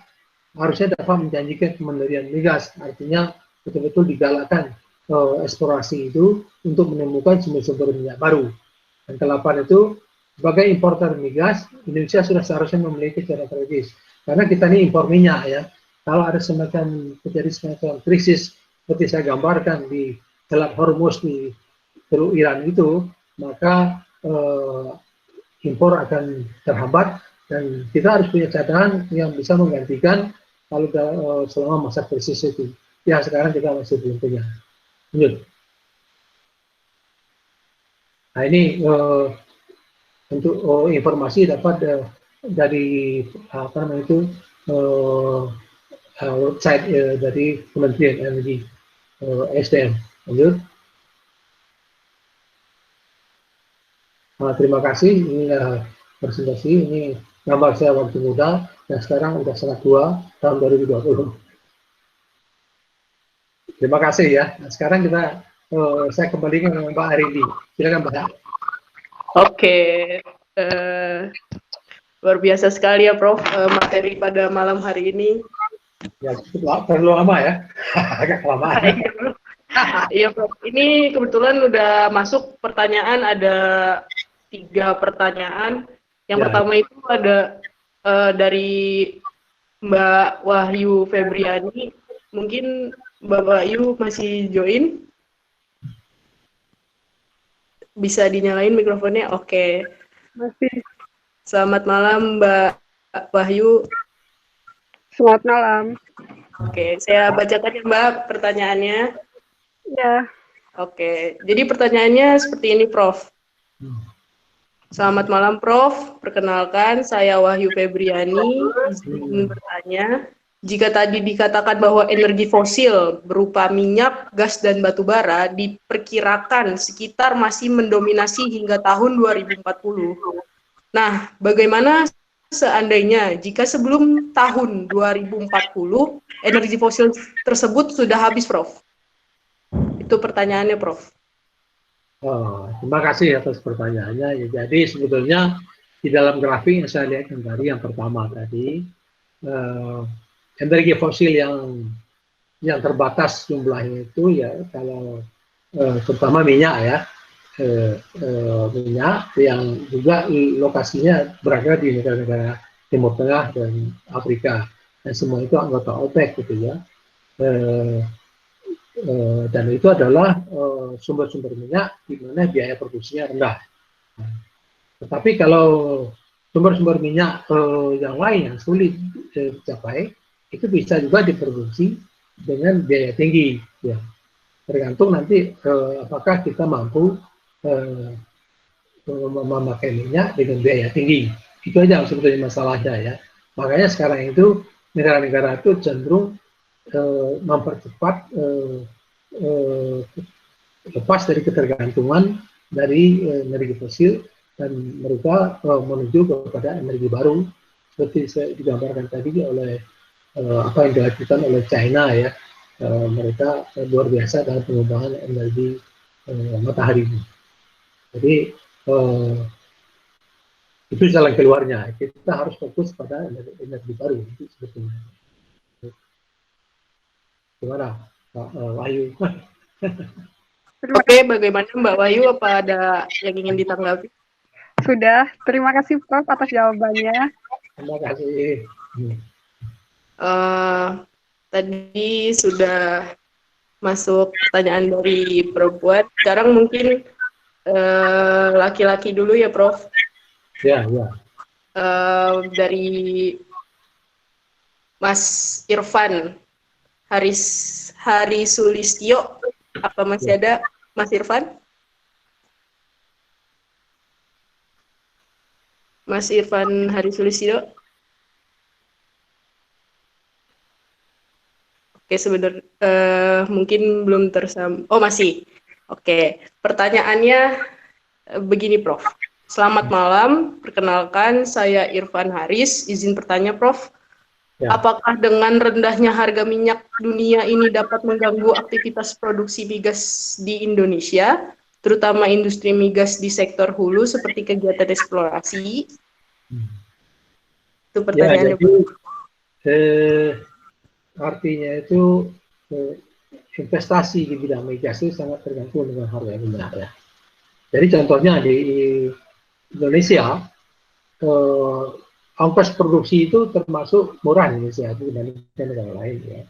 harusnya dapat menjanjikan kemandirian migas, artinya betul-betul digalakkan eksplorasi itu untuk menemukan sumber-sumber minyak baru. Dan ke-8 itu, sebagai importer migas, Indonesia sudah seharusnya memiliki cara strategis. Karena kita ini impor minyak ya, kalau ada terjadi semacam krisis seperti saya gambarkan di Selat Hormuz di Teluk Iran itu, maka impor akan terhambat. Dan kita harus punya cadangan yang bisa menggantikan kalau selama masa krisis itu. Ya sekarang kita masih belum punya. Lanjut. Nah ini untuk informasi dapat dari apa namanya itu website dari Kementerian Energi SDM. Lanjut. Terima kasih. Ini presentasi ini. Gambar saya waktu muda, dan sekarang udah setengah 2 tahun 2020. Terima kasih ya. Nah, sekarang saya kembalikan ke Mbak Arindi. Silakan Mbak. Oke, luar biasa sekali ya Prof, materi pada malam hari ini. Ya, terlalu lama ya, agak kelamaan. Iya Prof, ini kebetulan udah masuk pertanyaan, ada 3 pertanyaan. Yang pertama itu ada dari Mbak Wahyu Febriani. Mungkin Mbak Wahyu masih join? Bisa dinyalain mikrofonnya? Oke. Masih. Selamat malam Mbak Wahyu. Selamat malam. Oke, saya bacakan ya Mbak pertanyaannya. Ya. Oke, jadi pertanyaannya seperti ini Prof. Selamat malam Prof, perkenalkan saya Wahyu Febriani, izin bertanya, jika tadi dikatakan bahwa energi fosil berupa minyak, gas, dan batu bara diperkirakan sekitar masih mendominasi hingga tahun 2040. Nah, bagaimana seandainya jika sebelum tahun 2040 energi fosil tersebut sudah habis Prof? Itu pertanyaannya Prof. Terima kasih atas pertanyaannya. Ya, jadi sebetulnya di dalam grafik yang saya lihat tadi yang pertama tadi energi fosil yang terbatas jumlahnya itu ya kalau terutama minyak ya, minyak yang juga lokasinya berada di negara-negara Timur Tengah dan Afrika, dan semua itu anggota OPEC gitu ya. Dan itu adalah sumber-sumber minyak di mana biaya produksinya rendah. Tetapi kalau sumber-sumber minyak yang lain yang sulit dicapai, itu bisa juga diproduksi dengan biaya tinggi. Ya. Tergantung nanti apakah kita mampu memakai minyak dengan biaya tinggi. Itu aja sebetulnya masalahnya ya. Makanya sekarang itu negara-negara itu cenderung mempercepat lepas dari ketergantungan dari energi fosil dan mereka menuju kepada energi baru seperti digambarkan tadi oleh apa yang dilakukan oleh China ya. Mereka luar biasa dalam pengembangan energi matahari. Jadi itu jalan keluarnya. Kita harus fokus pada energi baru itu sebetulnya. Gimana, Pak Wahyu? Oke, bagaimana Mbak Wahyu? Apa ada yang ingin ditanggapi? Sudah. Terima kasih Prof atas jawabannya. Terima kasih. Tadi sudah masuk pertanyaan dari perempuan. Sekarang mungkin laki-laki dulu ya, Prof. Ya, ya. Dari Mas Irfan Hari Sulistyo, apa masih ada Mas Irfan? Mas Irfan Hari Sulistyo. Oke, sebenarnya mungkin belum tersambung. Oh, masih. Oke, pertanyaannya begini, Prof. Selamat malam, perkenalkan saya Irfan Haris. Izin bertanya, Prof. Ya. Apakah dengan rendahnya harga minyak dunia ini dapat mengganggu aktivitas produksi migas di Indonesia, terutama industri migas di sektor hulu seperti kegiatan eksplorasi? Itu pertanyaannya. Ya, jadi, artinya itu investasi di bidang migas itu sangat tergantung dengan harga minyak ya. Jadi contohnya di Indonesia, ongkos produksi itu termasuk murah di Indonesia dibandingkan negara lain ya.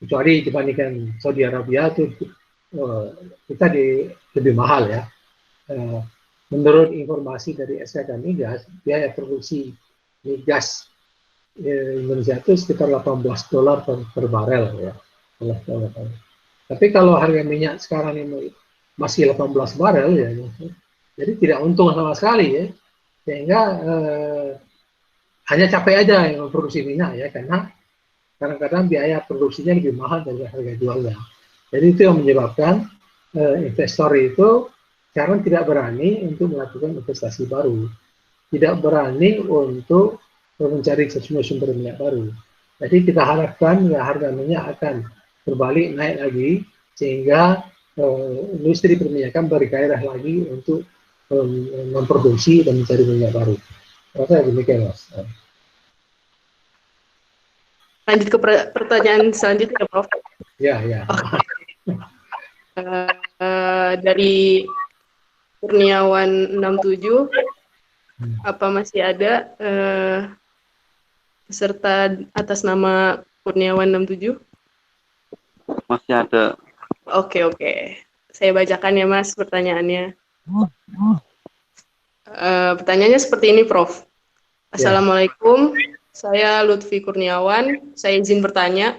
Kecuali dibandingkan Saudi Arabia itu kita lebih mahal ya. Menurut informasi dari SK Migas, biaya produksi migas Indonesia itu sekitar $18 per barel ya. Tapi kalau harga minyak sekarang ini masih 18 barel ya, jadi tidak untung sama sekali ya. Sehingga hanya capek aja yang memproduksi minyak ya, karena kadang-kadang biaya produksinya lebih mahal dari harga jualnya. Jadi itu yang menyebabkan investor itu sekarang tidak berani untuk melakukan investasi baru, tidak berani untuk mencari sumber minyak baru. Jadi kita harapkan ya harga minyak akan berbalik naik lagi sehingga industri perminyakan bergairah lagi untuk memproduksi dan mencari minyak baru. Rasa demikian, Mas. Lanjut ke pertanyaan selanjutnya, Prof. Ya, ya. Dari Kurniawan 67, apa masih ada peserta atas nama Kurniawan 67? Masih ada. Oke. Saya bacakan ya, Mas, pertanyaannya. Pertanyaannya seperti ini, Prof. Assalamualaikum, saya Lutfi Kurniawan. Saya izin bertanya,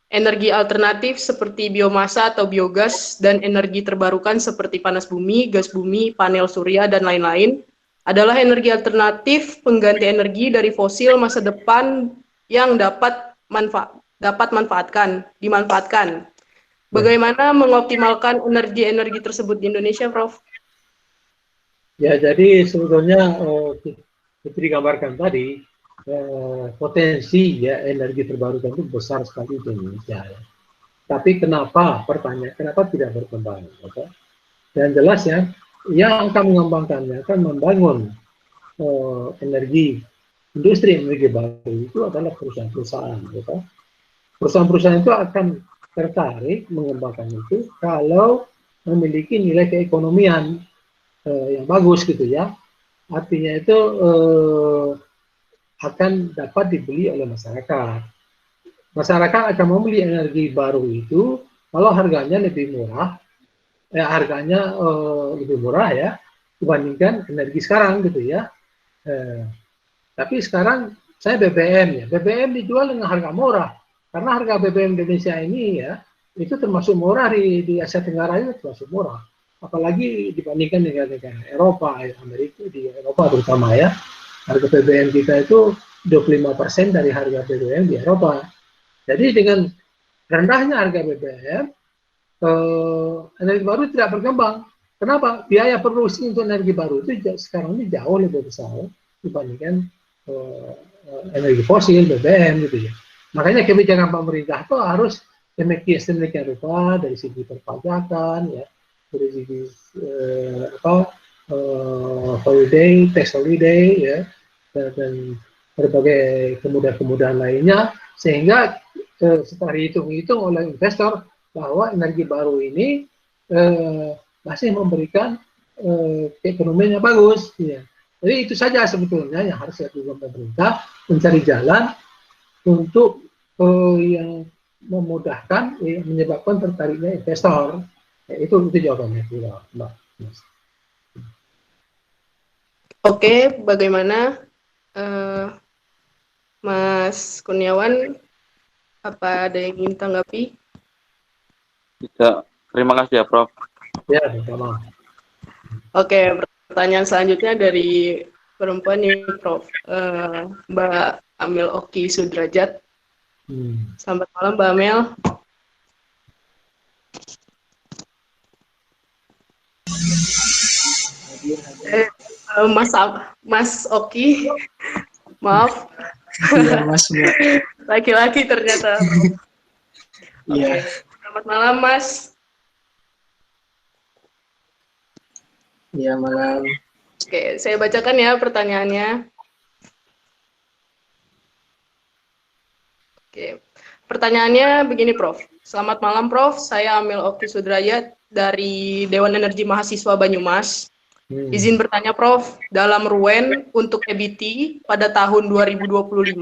energi alternatif seperti biomasa atau biogas dan energi terbarukan seperti panas bumi, gas bumi, panel surya, dan lain-lain adalah energi alternatif pengganti energi dari fosil masa depan yang dapat dimanfaatkan. Bagaimana mengoptimalkan energi-energi tersebut di Indonesia, Prof? Ya, jadi sebetulnya seperti digambarkan tadi, potensi ya energi terbarukan itu besar sekali di Indonesia. Ya. Tapi kenapa tidak berkembang? Okay? Dan jelas ya, yang akan mengembangkannya akan membangun energi industri energi baru itu adalah perusahaan-perusahaan, gitu. Perusahaan-perusahaan itu akan tertarik mengembangkan itu kalau memiliki nilai keekonomian yang bagus, gitu ya. Artinya itu akan dapat dibeli oleh masyarakat. Masyarakat akan membeli energi baru itu kalau harganya lebih murah, lebih murah ya dibandingkan energi sekarang, gitu ya. Tapi sekarang saya BBM ya, BBM dijual dengan harga murah karena harga BBM Indonesia ini ya itu termasuk murah di Asia Tenggara, itu termasuk murah. Apalagi dibandingkan dengan negara Eropa, Amerika, di Eropa terutama ya, harga BBM kita itu 25% dari harga BBM di Eropa. Jadi dengan rendahnya harga BBM, energi baru tidak berkembang. Kenapa? Biaya produksi untuk energi baru itu sekarang ini jauh lebih besar dibandingkan energi fosil, BBM, gitu ya. Makanya kebijakan pemerintah itu harus demikian rupa dari segi perpajakan, ya, dari segi holiday, tax holiday, ya, dan berbagai kemudahan-kemudahan lainnya, sehingga setelah dihitung-hitung oleh investor bahwa energi baru ini masih memberikan keekonomian yang bagus, ya. Jadi itu saja sebetulnya yang harus dilakukan pemerintah, mencari jalan untuk yang memudahkan, menyebabkan tertariknya investor. Ya, itu jawabannya, Mbak. Oke, bagaimana Mas Kurniawan? Apa ada yang ingin tanggapi? Tidak. Terima kasih ya, Prof. Ya, sama. Oke, pertanyaan selanjutnya dari perempuan ini, Prof. Mbak Amel Oki Sudrajat. Selamat malam, Mbak Amel. Mas Oki, maaf. Iya, Mas. Laki-laki ternyata. Iya. Selamat malam, Mas. Iya, malam. Oke, saya bacakan ya pertanyaannya. Oke, pertanyaannya begini, Prof. Selamat malam, Prof. Saya Amel Oki Sudrajat dari Dewan Energi Mahasiswa Banyumas. Izin bertanya, Prof. Dalam RUEN untuk EBT pada tahun 2025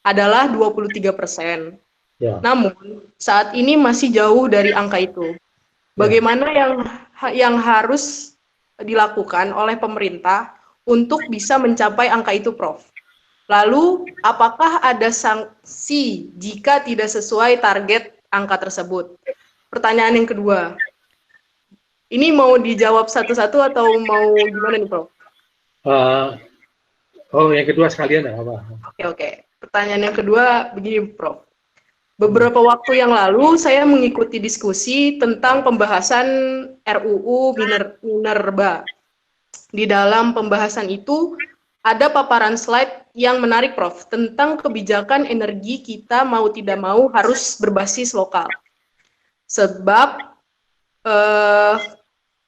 adalah 23%. Ya. Namun, saat ini masih jauh dari angka itu. Bagaimana yang harus dilakukan oleh pemerintah untuk bisa mencapai angka itu, Prof? Lalu, apakah ada sanksi jika tidak sesuai target angka tersebut? Pertanyaan yang kedua, ini mau dijawab satu-satu atau mau gimana nih, Prof? Yang kedua sekalian apa? Oke. Pertanyaan yang kedua begini, Prof. Beberapa waktu yang lalu saya mengikuti diskusi tentang pembahasan RUU Minerba. Di dalam pembahasan itu ada paparan slide yang menarik, Prof, tentang kebijakan energi kita mau tidak mau harus berbasis lokal. Sebab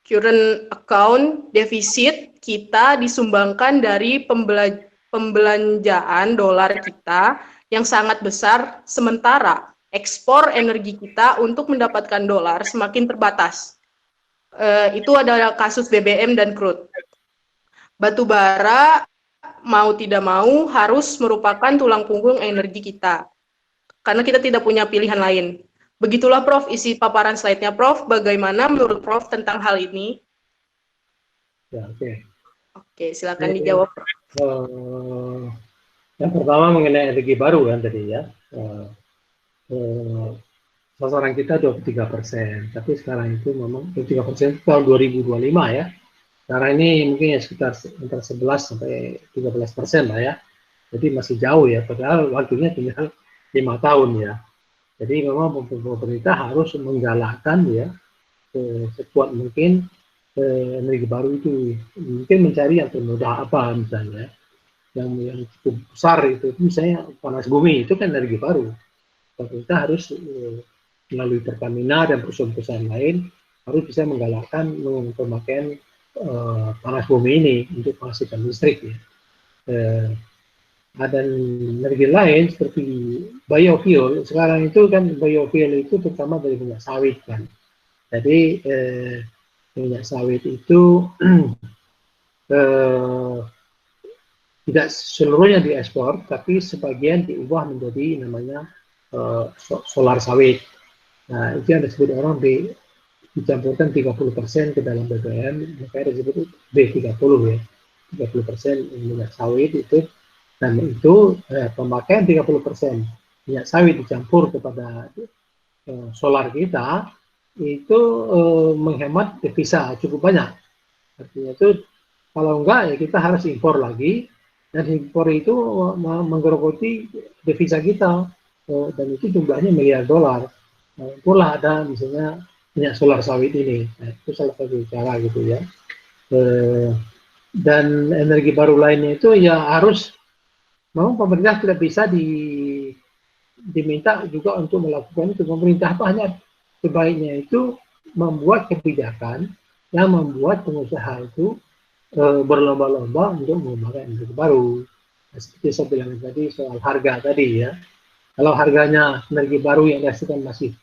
current account defisit kita disumbangkan dari pembelanjaan dolar kita yang sangat besar, sementara ekspor energi kita untuk mendapatkan dolar semakin terbatas. Itu adalah kasus BBM dan crude. Batu bara mau tidak mau harus merupakan tulang punggung energi kita, karena kita tidak punya pilihan lain. Begitulah, Prof, isi paparan slide-nya, Prof. Bagaimana menurut Prof tentang hal ini? Ya, oke. Oke, silakan dijawab, Prof. Yang pertama mengenai energi baru kan tadi ya, sasaran kita 23%, tapi sekarang itu memang 23% tahun 2025 ya. Sekarang ini mungkin ya sekitar antara 11 sampai 13% lah ya. Jadi masih jauh ya, padahal waktunya tinggal 5 tahun ya. Jadi memang pemerintah harus menggalakkan ya sekuat mungkin energi baru itu, mungkin mencari yang termudah apa misalnya. Yang cukup besar itu misalnya panas bumi itu kan energi baru. Pemerintah harus melalui Pertamina dan perusahaan-perusahaan lain harus bisa menggalakkan pemakaian panas bumi ini untuk menghasilkan listrik ya. ada energi lain seperti biofuel. Sekarang itu kan biofuel itu terutama dari minyak sawit kan. Jadi minyak sawit itu tidak seluruhnya diekspor, tapi sebagian diubah menjadi namanya solar sawit. Nah, itu yang disebut orang dicampurkan 30% ke dalam BBM, makanya disebut B30 ya, 30% minyak sawit itu. Dan itu pemakaian 30% minyak sawit dicampur kepada solar kita, itu menghemat devisa cukup banyak. Artinya itu kalau enggak ya kita harus impor lagi, dan impor itu menggerogoti devisa kita, dan itu jumlahnya miliar dolar. Nah, itulah ada misalnya minyak solar sawit ini. Nah, itu salah satu cara gitu ya. Dan energi baru lainnya itu ya harus, memang pemerintah tidak bisa diminta juga untuk melakukan itu. Pemerintah hanya sebaiknya itu membuat kebijakan yang membuat pengusaha itu berlomba-lomba untuk mengembangkan energi baru. Nah, seperti saya bilang tadi soal harga tadi ya. Kalau harganya energi baru yang dihasilkan masih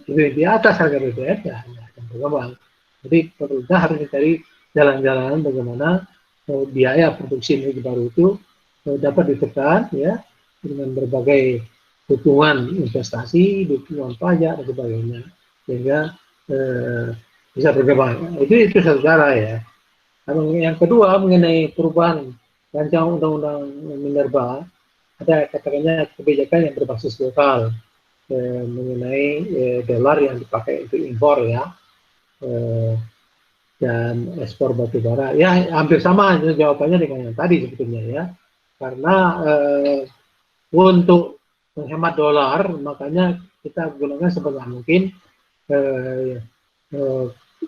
lebih di atas harga BBM, ya akan berkembang. Jadi pemerintah harus mencari jalan-jalan bagaimana biaya produksi energi baru itu dapat ditekan ya dengan berbagai dukungan investasi, dukungan pajak dan sebagainya, sehingga bisa berkembang. Itu satu cara ya. Yang kedua mengenai perubahan rancangan undang-undang minerba, ada katakannya kebijakan yang berbasis lokal mengenai dolar yang dipakai untuk impor ya, dan ekspor batu bara. Ya hampir sama jawabannya dengan yang tadi sebetulnya ya, karena untuk menghemat dolar makanya kita gunakan sebanyak mungkin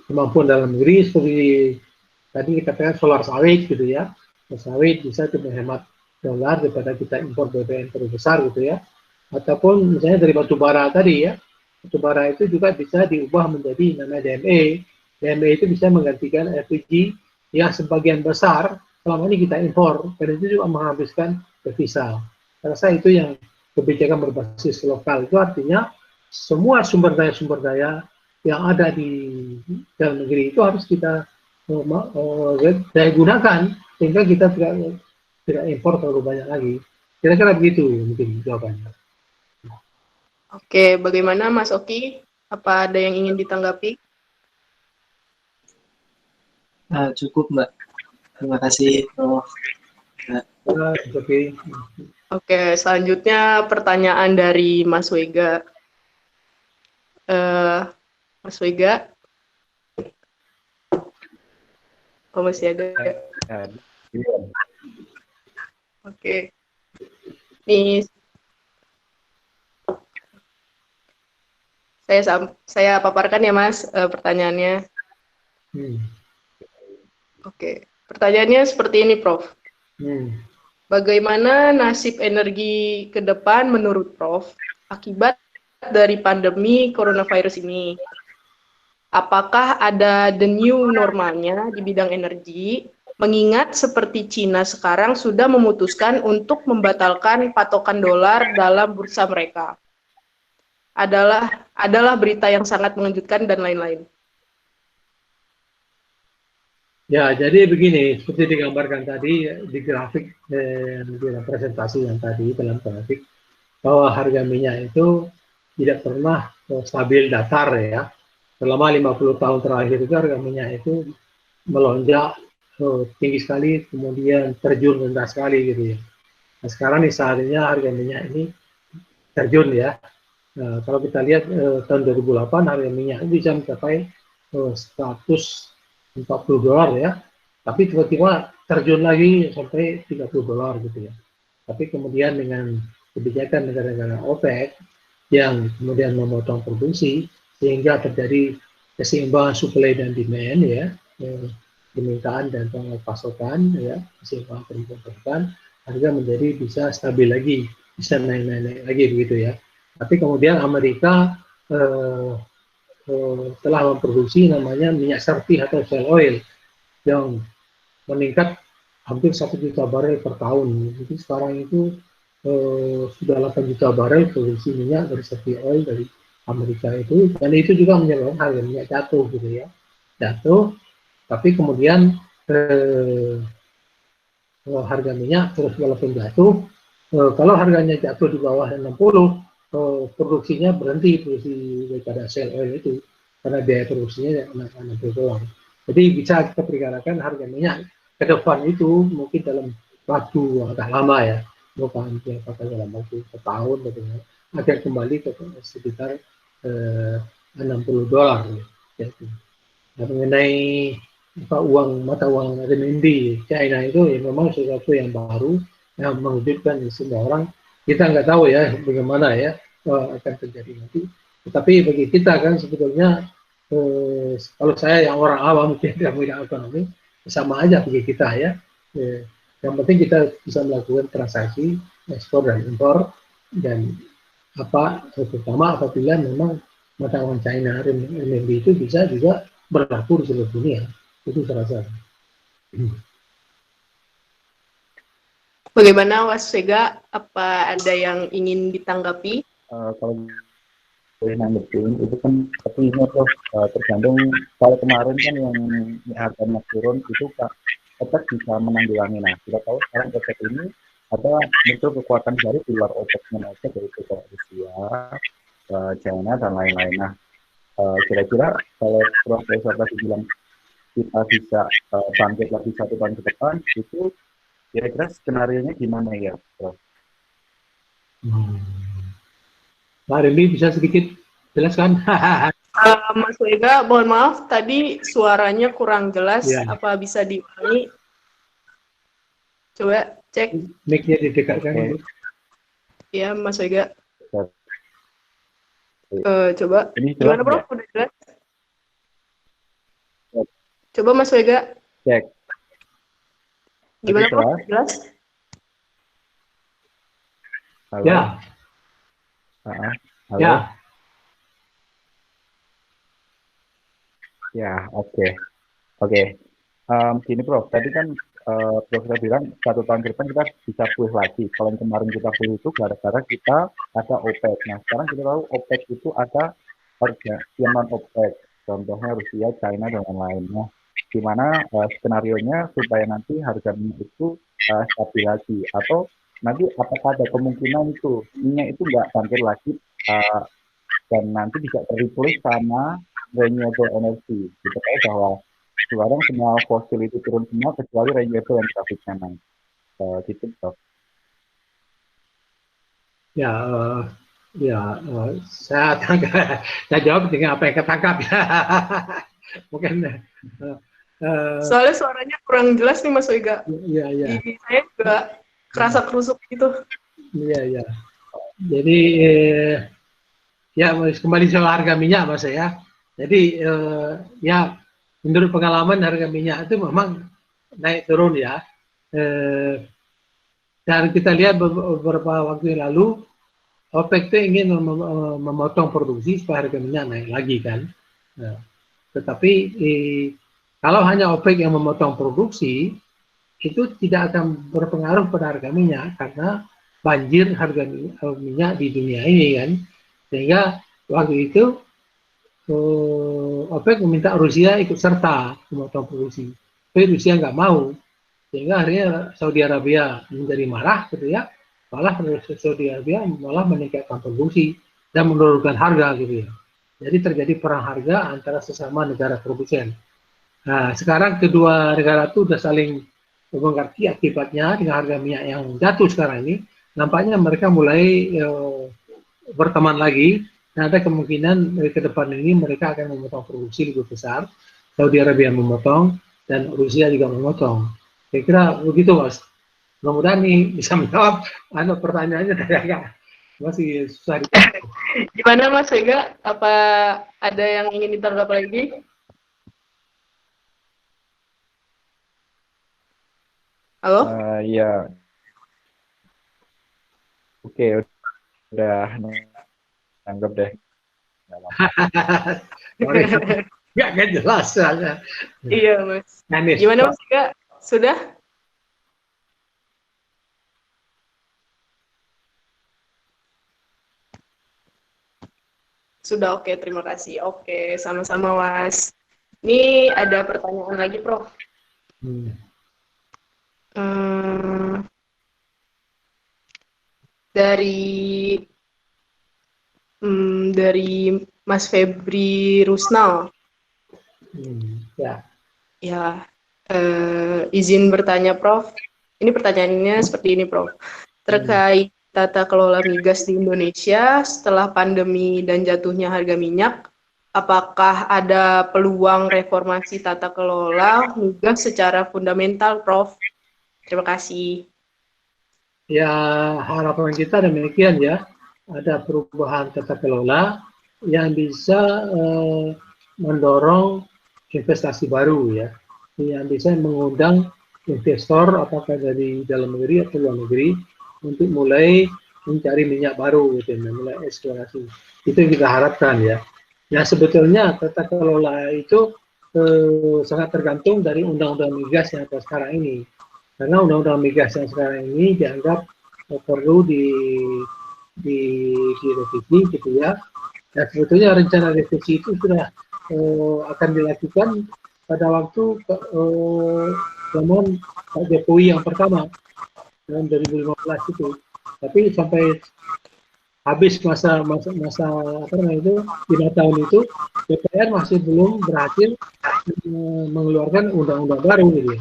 kemampuan dalam negeri, seperti tadi kita katakan solar sawit gitu ya. Sawit bisa menghemat dolar daripada kita impor BBM terlalu besar gitu ya. Ataupun misalnya dari batu bara tadi ya, batu bara itu juga bisa diubah menjadi namanya DME. DME itu bisa menggantikan LPG yang sebagian besar selama ini kita impor, dan itu juga menghabiskan devisa. Saya rasa itu yang kebijakan berbasis lokal, itu artinya semua sumber daya yang ada di dalam negeri itu harus kita daya gunakan, sehingga kita tidak impor terlalu banyak lagi. Kira-kira begitu mungkin jawabannya. Oke, bagaimana Mas Oki? Apa ada yang ingin ditanggapi? Cukup, Mbak. Terima kasih, Prof. Oke. Oke, selanjutnya pertanyaan dari Mas Wega. Mas Wega? Oh, masih ada. Oke. Nih, saya paparkan ya Mas pertanyaannya. Oke, pertanyaannya seperti ini Prof. Bagaimana nasib energi ke depan menurut Prof akibat dari pandemi coronavirus ini? Apakah ada the new normalnya di bidang energi, mengingat seperti Cina sekarang sudah memutuskan untuk membatalkan patokan dolar dalam bursa mereka? Adalah berita yang sangat mengejutkan dan lain-lain. Ya, jadi begini, seperti digambarkan tadi di grafik, di presentasi yang tadi dalam grafik, bahwa harga minyak itu tidak pernah stabil datar ya. Selama 50 tahun terakhir itu harga minyak itu melonjak tinggi sekali, kemudian terjun rendah sekali gitu ya. Nah, sekarang nih saatnya harga minyak ini terjun ya. Nah, kalau kita lihat tahun 2008 harga minyak bisa mencapai $140 ya, tapi tiba-tiba terjun lagi sampai $30 gitu ya. Tapi kemudian dengan kebijakan negara-negara OPEC yang kemudian memotong produksi sehingga terjadi keseimbangan supply dan demand ya, permintaan dan pasokan ya, keseimbangan permintaan, harga menjadi bisa stabil lagi, bisa naik-naik lagi begitu ya. Tapi kemudian Amerika telah memproduksi namanya minyak sertih atau shale oil yang meningkat hampir 1 juta barel per tahun. Jadi sekarang itu sudah 8 juta barel produksi minyak dari Saudi Oil dari Amerika itu, dan itu juga menyebabkan harga minyak jatuh gitu ya, jatuh. Tapi kemudian harga minyak terus walaupun jatuh, kalau harganya jatuh di bawah 60, produksinya berhenti, produksi daripada shale oil itu, karena biaya produksinya $60. Jadi bisa kita perkirakan harga minyak ke depan itu mungkin dalam waktu agak lama ya, bukan dalam waktu setahun gitu ya, akan kembali ke sekitar $60 gitu. Nah, mengenai mata uang renminbi China itu ya memang sesuatu yang baru yang mengejutkan semua orang. Kita nggak tahu ya bagaimana ya akan terjadi nanti. Tetapi bagi kita kan sebetulnya kalau saya yang orang awam mungkin tidak bidang ekonomi, sama aja bagi kita ya. Yang penting kita bisa melakukan transaksi ekspor dan impor, dan terutama apabila memang mata uang China renminbi itu bisa juga berlaku di seluruh dunia. Itu saya rasa. Bagaimana Mas Vega? Apa ada yang ingin ditanggapi? Kalau boleh nanggepin itu kan, tapi ini tergantung. Kalau kemarin kan yang harganya turun itu OPEC bisa menanggulangi. Nah, kita tahu sekarang OPEC ini ada muncul kekuatan baru di luar OPEC-nya, yaitu Rusia, China dan lain-lain. Nah, kira-kira kalau Profesor tadi bilang kita bisa bangkit lagi 1 tahun ke depan, itu kira-kira skenario-nya gimana ya, Prof? Pak Remi bisa sedikit jelaskan? Mas Vega, mohon maaf tadi suaranya kurang jelas. Ya. Apa bisa diulangi? Coba cek. Mic-nya didekatkan. Ya, Mas Vega. Oke. Coba. Ini Gimana, Bro? ya? Udah jelas? Coba Mas Vega. Cek. Gimana, Bro? Jelas? Jelas? Halo? Ya. Halo? Ya. Ya, oke. Gini Prof, tadi kan Prof sudah bilang 1 tahun ke depan kita bisa pulih lagi. Kalau yang kemarin kita pulih itu gara-gara kita ada OPEC. Nah, sekarang kita tahu OPEC itu ada harga yang non OPEC. Contohnya Rusia, China, dan lain-lainnya. Di mana skenario-nya supaya nanti harga minyak itu stabil lagi. Atau nanti apakah ada kemungkinan itu minyak itu nggak bangkit lagi dan nanti bisa replace sama renewable energy. Kita tahu bahwa sekarang semua fosil itu turun semua kecuali renewable yang grafiknya naik. Gitu, Prof. Saya jawab dengan apa yang ketangkap. Mungkin. Soalnya suaranya kurang jelas nih Mas Vega. Iya. Di saya juga kerasa kerusuk gitu. Iya. Jadi ya kembali soal harga minyak Mas ya. Jadi ya menurut pengalaman harga minyak itu memang naik turun ya. Dan kita lihat beberapa waktu yang lalu OPEC itu ingin memotong produksi supaya harga minyak naik lagi kan. Tetapi kalau hanya OPEC yang memotong produksi itu tidak akan berpengaruh pada harga minyak karena banjir harga minyak di dunia ini kan. Sehingga waktu itu OPEC meminta Rusia ikut serta memotong produksi, tapi Rusia nggak mau, sehingga akhirnya Saudi Arabia menjadi marah gitu ya, malah Saudi Arabia malah meningkatkan produksi dan menurunkan harga gitu ya. Jadi terjadi perang harga antara sesama negara produsen. Nah sekarang kedua negara itu sudah saling mengerti akibatnya dengan harga minyak yang jatuh sekarang ini. Nampaknya mereka mulai berteman lagi. Nah, ada kemungkinan ke depan ini mereka akan memotong produksi lebih besar. Saudi Arabia memotong dan Rusia juga memotong. Saya kira begitu Mas. Mudah-mudahan nih bisa menjawab pertanyaannya masih susah. Gimana Mas Vega? Apa ada yang ingin ditangkap lagi? Halo? Iya. Oke, udah anggap deh. Nggak jelas soalnya. Iya Mas. Manis. Gimana Mas Vega? Sudah? Sudah oke, terima kasih. Oke, sama-sama Mas. Ini ada pertanyaan lagi, Prof. Hmm, dari dari Mas Febri Rusnal. Ya. Ya, izin bertanya, Prof. Ini pertanyaannya seperti ini, Prof. Terkait tata kelola migas di Indonesia setelah pandemi dan jatuhnya harga minyak, apakah ada peluang reformasi tata kelola migas secara fundamental, Prof? Terima kasih. Ya, harapan kita demikian ya. Ada perubahan tata kelola yang bisa mendorong investasi baru ya. Yang bisa mengundang investor apakah dari dalam negeri atau luar negeri untuk mulai mencari minyak baru gitu, mulai eksplorasi. Itu yang kita harapkan ya. Ya sebetulnya tata kelola itu sangat tergantung dari undang-undang migas yang ada sekarang ini. Karena undang-undang migas yang sekarang ini dianggap perlu direvisi gitu ya. Dan sebetulnya rencana revisi itu sudah akan dilakukan pada waktu zaman Pak Jokowi yang pertama tahun 2015 itu. Tapi sampai habis masa apa namanya itu 5 tahun itu DPR masih belum berhasil mengeluarkan undang-undang baru gitu.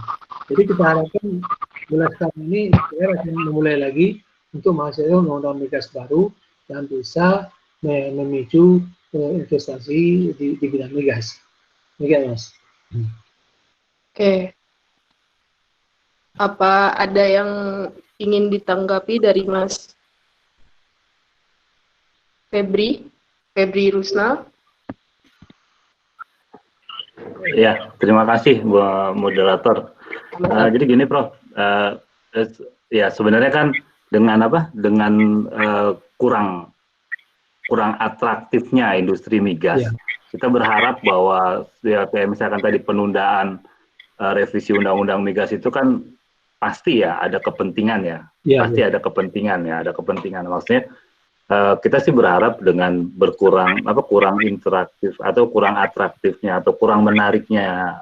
Jadi kita harapkan mulai sekarang ini DPR akan memulai lagi untuk menghasilkan undang-undang migas baru yang bisa memicu investasi di bidang migas. Demikian, Mas. Oke. Apa ada yang ingin ditanggapi dari Mas Febri Rusnal? Ya, terima kasih Bu moderator. Jadi gini, Prof. Ya sebenarnya kan dengan apa? Dengan kurang atraktifnya industri migas. Ya. Kita berharap bahwa ya kayak misalkan tadi penundaan revisi undang-undang migas itu kan pasti ya ada kepentingan ya. Pasti ada kepentingan ya, ada kepentingan. Maksudnya kita sih berharap dengan kurang interaktif atau kurang atraktifnya atau kurang menariknya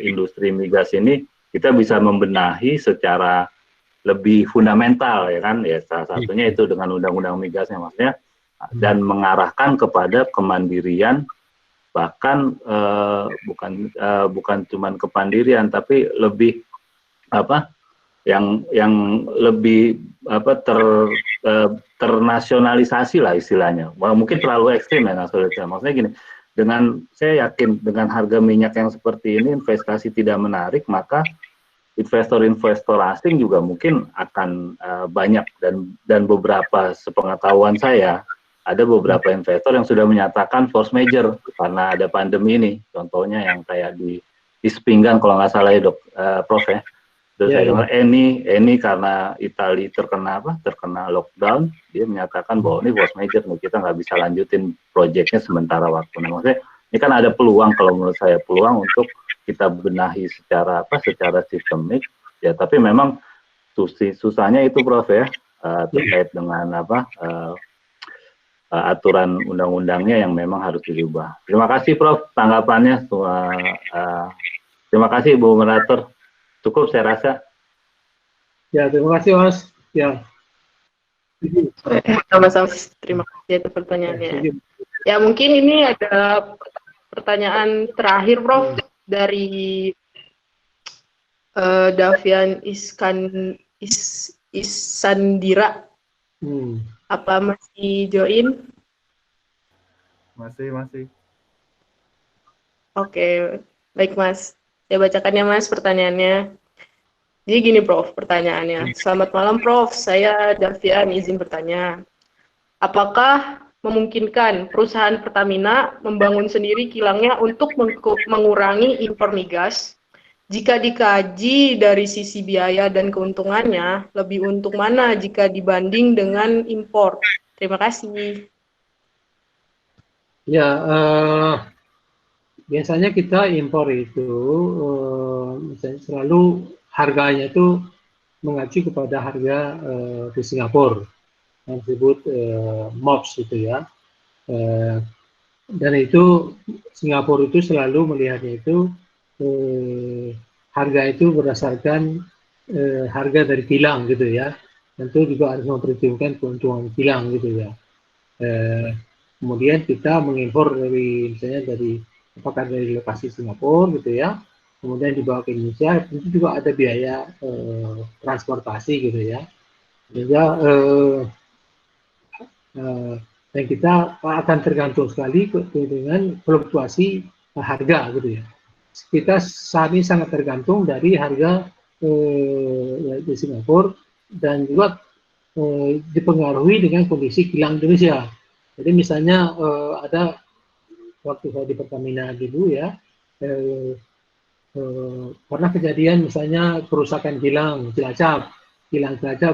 industri migas ini, kita bisa membenahi secara lebih fundamental ya kan, ya salah satunya itu dengan undang-undang migasnya maksudnya, dan mengarahkan kepada kemandirian, bahkan bukan cuman kepandirian tapi lebih yang lebih ternasionalisasi lah istilahnya. Mungkin terlalu ekstrim ya maksudnya gini, saya yakin dengan harga minyak yang seperti ini investasi tidak menarik, maka investor-investor asing juga mungkin akan banyak, dan beberapa sepengetahuan saya ada beberapa investor yang sudah menyatakan force major karena ada pandemi ini, contohnya yang kayak di Sepinggan kalau nggak salah ya Prof ya. Terus saya dengar Eni karena Italia terkena lockdown, dia menyatakan bahwa ini force major, kita nggak bisa lanjutin proyeknya sementara waktu. Nah, maksudnya ini kan ada peluang, kalau menurut saya peluang untuk kita benahi secara sistemik ya, tapi memang susahnya itu Prof ya, terkait dengan aturan undang-undangnya yang memang harus dirubah. Terima kasih Prof tanggapannya. Terima kasih Bu Moderator. Cukup saya rasa. Ya, terima kasih Mas. Ya. Sama-sama. Terima kasih atas pertanyaannya. Ya, mungkin ini ada pertanyaan terakhir Prof dari Davian Isandira. Apa masih join? Masih. Oke, baik Mas. Saya bacakan ya Mas pertanyaannya. Jadi gini Prof, pertanyaannya. Selamat malam Prof, saya Davian izin bertanya. Apakah memungkinkan perusahaan Pertamina membangun sendiri kilangnya untuk mengurangi impor migas? Jika dikaji dari sisi biaya dan keuntungannya, lebih untung mana jika dibanding dengan impor? Terima kasih. Ya, biasanya kita impor itu misalnya selalu harganya itu mengacu kepada harga di Singapura yang disebut MOPS itu ya. Dan itu Singapura itu selalu melihatnya itu harga itu berdasarkan harga dari kilang gitu ya. Tentu juga harus memperhitungkan keuntungan kilang gitu ya. Kemudian kita mengimpor dari misalnya dari apakah dari lokasi Singapura gitu ya. Kemudian dibawa ke Indonesia, tentu juga ada biaya transportasi gitu ya. Sehingga dan kita akan tergantung sekali dengan fluktuasi harga gitu ya. Kita saat ini sangat tergantung dari harga di Singapura dan juga dipengaruhi dengan kondisi kilang Indonesia. Jadi misalnya ada waktu saya di Pertamina dulu ya, pernah kejadian misalnya kerusakan kilang Cilacap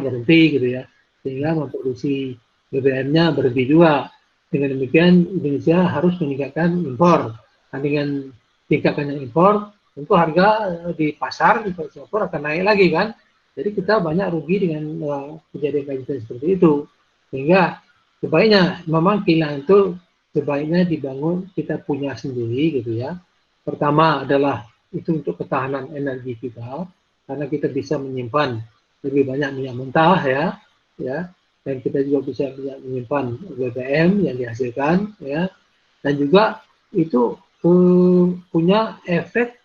berhenti gitu ya, sehingga memproduksi BBM-nya berhenti juga. Dengan demikian Indonesia harus meningkatkan impor. Dan dengan tingkatnya impor, tentu harga di pasar di Singapura akan naik lagi kan. Jadi kita banyak rugi dengan kejadian-kejadian seperti itu. Sehingga sebaiknya memang kilang itu sebaiknya dibangun kita punya sendiri gitu ya. Pertama adalah itu untuk ketahanan energi kita, karena kita bisa menyimpan lebih banyak minyak mentah ya, dan kita juga bisa menyimpan BBM yang dihasilkan ya, dan juga itu punya efek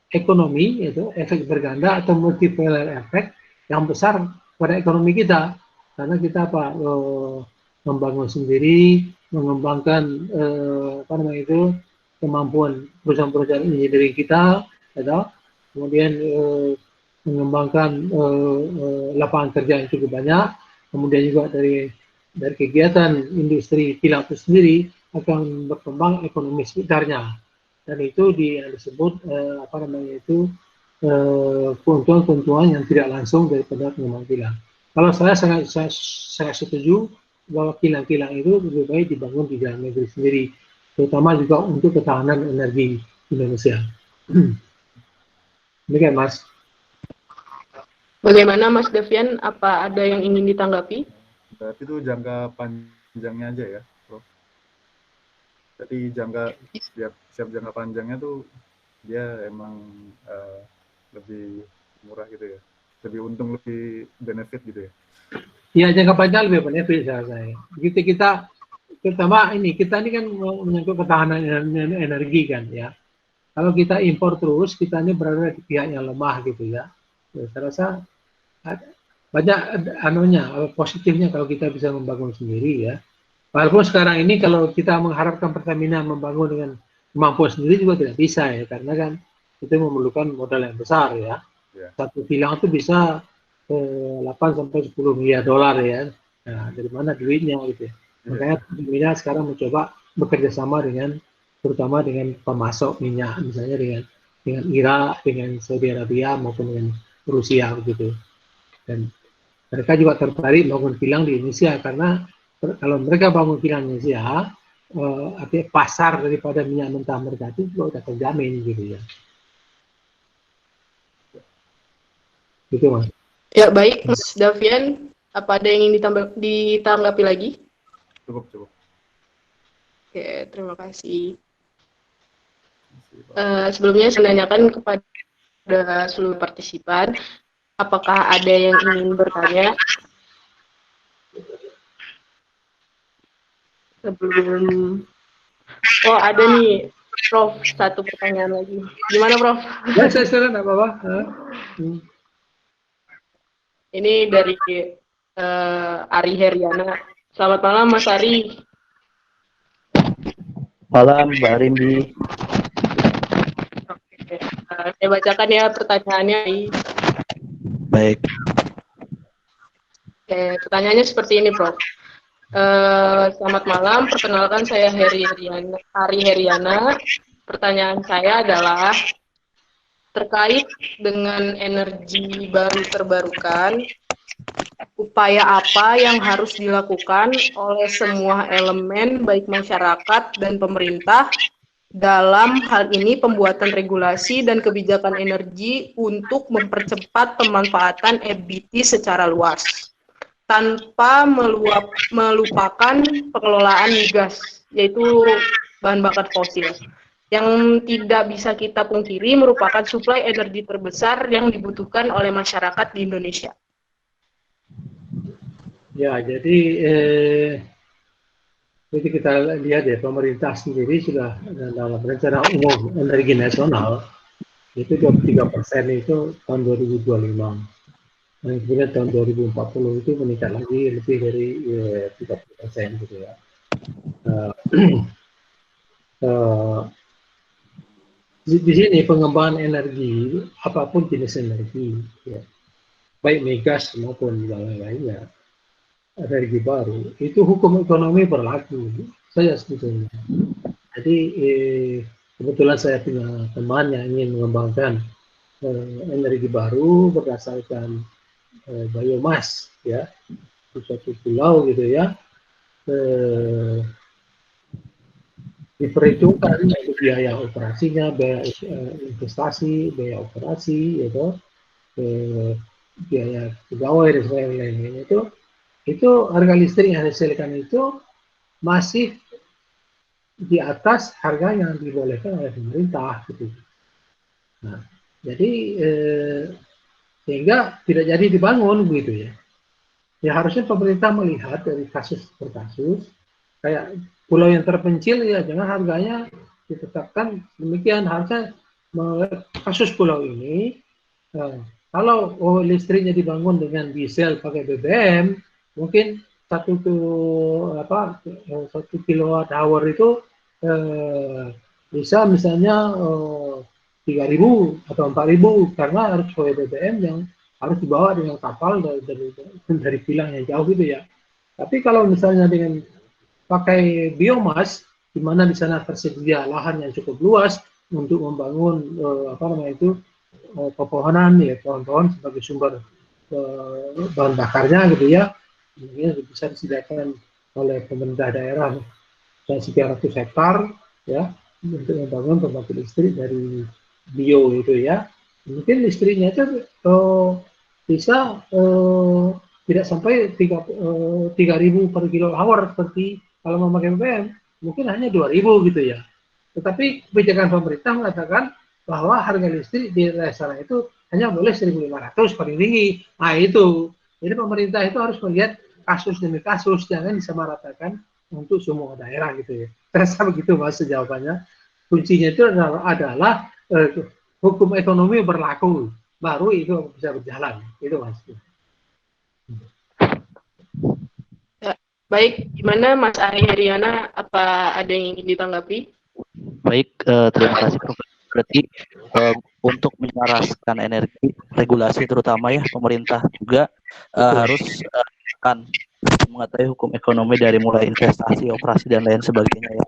ekonomi, yaitu efek berganda atau multiplier efek yang besar pada ekonomi kita, karena kita membangun sendiri, mengembangkan kemampuan perusahaan-perusahaan engineering kita, ya, kemudian mengembangkan lapangan kerja yang cukup banyak, kemudian juga dari kegiatan industri kilang itu sendiri akan berkembang ekonomi sekitarnya, dan itu yang disebut keuntungan-keuntungan yang tidak langsung daripada pengembang kilang. Kalau saya sangat setuju bahwa kilang-kilang itu lebih baik dibangun di dalam negeri sendiri, terutama juga untuk ketahanan energi Indonesia. Demikian, Mas. Bagaimana Mas Devian? Apa ada yang ingin ditanggapi? Berarti itu jangka panjangnya aja ya, Prof. Jadi siap jangka panjangnya tuh dia emang lebih murah gitu ya, lebih untung, lebih benefit gitu ya. Iya, jangka panjang lebih benefit saya. Begitu kita terutama kita ini kan menyangkut ketahanan energi kan ya. Kalau kita impor terus, kita ini berada di pihak yang lemah gitu ya. Saya rasa banyak positifnya kalau kita bisa membangun sendiri ya. Walaupun sekarang ini kalau kita mengharapkan Pertamina membangun dengan kemampuan sendiri juga tidak bisa ya, karena kan itu memerlukan modal yang besar ya. Satu kilang itu bisa 8 sampai 10 miliar dolar ya. Nah, dari mana duitnya gitu ya. Makanya Pertamina sekarang mencoba bekerja sama terutama dengan pemasok minyak, misalnya dengan Irak, dengan Saudi Arabia maupun dengan Rusia begitu. Dan mereka juga tertarik bangun kilang di Indonesia, karena kalau mereka bangun kilang di Indonesia, artinya pasar daripada minyak mentah mereka itu juga sudah terjamin gitu ya. Gitu, Mas. Ya, baik, Mas Davian. Apa ada yang ingin ditanggapi lagi? Cukup. Oke, terima kasih. Sebelumnya saya menanyakan kepada seluruh partisipan, apakah ada yang ingin bertanya? Oh, ada nih, Prof, satu pertanyaan lagi. Gimana, Prof? Ya, saya tidak apa-apa. Ini dari Ari Heriana. Selamat malam, Mas Ari. Malam, Mbak Rindi. Oke, saya bacakan ya pertanyaannya. Baik. Oke, pertanyaannya seperti ini, Prof. Selamat malam, perkenalkan saya Ari Heriana. Pertanyaan saya adalah terkait dengan energi baru terbarukan, upaya apa yang harus dilakukan oleh semua elemen baik masyarakat dan pemerintah dalam hal ini pembuatan regulasi dan kebijakan energi untuk mempercepat pemanfaatan EBT secara luas tanpa melupakan pengelolaan migas, yaitu bahan bakar fosil, yang tidak bisa kita pungkiri merupakan suplai energi terbesar yang dibutuhkan oleh masyarakat di Indonesia. Ya, jadi jadi kita lihat ya, pemerintah sendiri sudah dalam rencana umum energi nasional itu 23% itu tahun 2025. Dan kemudian tahun 2040 itu meningkat lagi lebih dari 30% gitu ya. Di sini pengembangan energi, apapun jenis energi, ya, baik migas maupun yang lainnya, energi baru, itu hukum ekonomi berlaku saya sebetulnya. Jadi kebetulan saya punya teman yang ingin mengembangkan energi baru berdasarkan biomas, ya, di suatu pulau gitu ya, diperhitungkan biaya operasinya, biaya investasi, biaya operasi, gitu, biaya pegawai dan sebagainya itu harga listrik yang dihasilkan itu masih di atas harga yang dibolehkan oleh pemerintah gitu. Nah, jadi sehingga tidak jadi dibangun begitu ya. Ya harusnya pemerintah melihat dari kasus per kasus, kayak pulau yang terpencil ya jangan harganya ditetapkan demikian, harusnya kasus pulau ini kalau listriknya dibangun dengan diesel pakai BBM, mungkin 1 kilowatt hour itu bisa misalnya 3.000 atau 4.000 karena harus pakai BBM yang harus dibawa dengan kapal dari kilang yang jauh gitu ya. Tapi kalau misalnya dengan pakai biomas, di mana di sana tersedia lahan yang cukup luas untuk membangun pepohonan ya, pohon-pohon sebagai sumber bahan bakarnya gitu ya, mungkin bisa disediakan oleh pemerintah daerah dan sekian ratus hektar ya untuk membangun pembangkit listrik dari bio itu ya. Mungkin listriknya itu bisa tidak sampai 3.000 per kilowatt seperti kalau memakai BBM, mungkin hanya 2.000 gitu ya. Tetapi kebijakan pemerintah mengatakan bahwa harga listrik di daerah sana itu hanya boleh 1.500 paling tinggi. Nah itu, jadi pemerintah itu harus melihat kasus demi kasus, jangan disamaratakan untuk semua daerah gitu ya. Saya rasa begitu Mas jawabannya. Kuncinya itu adalah hukum ekonomi berlaku, baru itu bisa berjalan. Itu Mas. Ya, baik, gimana Mas Ari Heriana, apa ada yang ingin ditanggapi? Baik, terima kasih Prof. Berarti untuk menyelaraskan energi regulasi terutama ya pemerintah juga harus akan mengetahui hukum ekonomi dari mulai investasi, operasi dan lain sebagainya ya.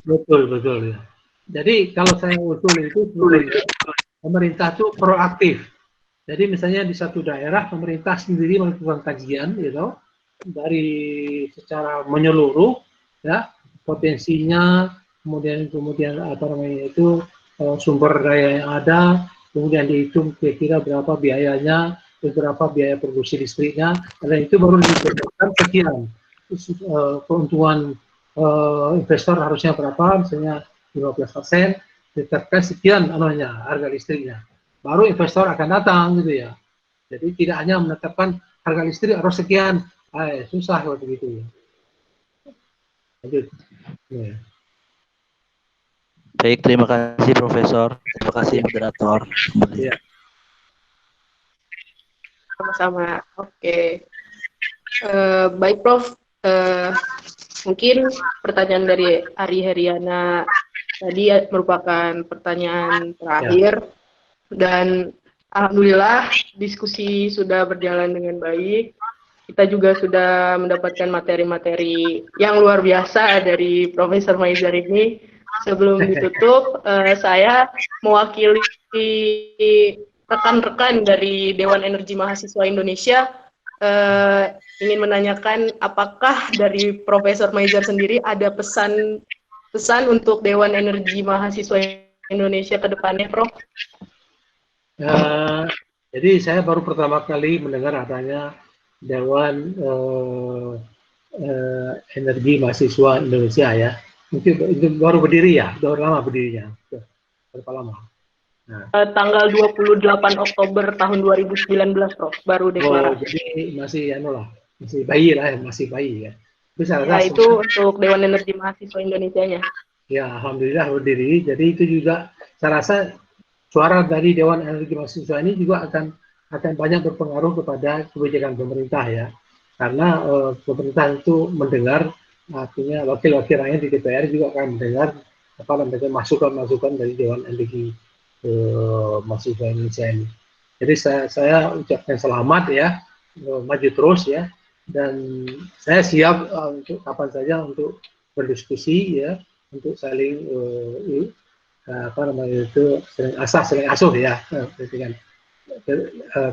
Betul ya. Jadi kalau saya usul itu pemerintah itu proaktif. Jadi misalnya di satu daerah pemerintah sendiri melakukan kajian gitu dari secara menyeluruh ya potensinya, kemudian apa namanya itu sumber daya yang ada, kemudian dihitung kira-kira berapa biayanya, berapa biaya produksi listriknya, dan itu baru ditetapkan sekian keuntungan investor harusnya berapa, misalnya 15%, ditetapkan sekian harga listriknya, baru investor akan datang gitu ya. Jadi tidak hanya menetapkan harga listrik harus sekian, susah kalau begitu ya. Lanjut. Ya. Baik, terima kasih Profesor, terima kasih moderator. Ya. Sama-sama. Oke. Baik Prof. Mungkin pertanyaan dari Ari Heriana tadi merupakan pertanyaan terakhir dan alhamdulillah diskusi sudah berjalan dengan baik. Kita juga sudah mendapatkan materi-materi yang luar biasa dari Profesor Maizar ini. Sebelum ditutup, saya mewakili rekan-rekan dari Dewan Energi Mahasiswa Indonesia ingin menanyakan apakah dari Profesor Maizar sendiri ada pesan untuk Dewan Energi Mahasiswa Indonesia ke depannya, Prof? Jadi saya baru pertama kali mendengar adanya Dewan Energi Mahasiswa Indonesia ya. itu baru berdiri ya, baru lama berdirinya. Berapa lama? Nah. Tanggal 28 Oktober tahun 2019, Prof. Baru deklarasi. Jadi masih masih bayi lah, masih bayi ya. Ya, itu untuk Dewan Energi Mahasiswa Indonesianya. Ya, alhamdulillah berdiri. Jadi itu juga saya rasa suara dari Dewan Energi Mahasiswa ini juga akan banyak berpengaruh kepada kebijakan pemerintah ya. Karena pemerintah itu mendengar, artinya wakil-wakil rakyat di DPR juga akan mendengar masukan-masukan dari Dewan Energi Mahasiswa Indonesia ini. Jadi saya ucapkan selamat ya, maju terus ya, dan saya siap untuk kapan saja untuk berdiskusi ya, untuk saling saling asuh ya, dengan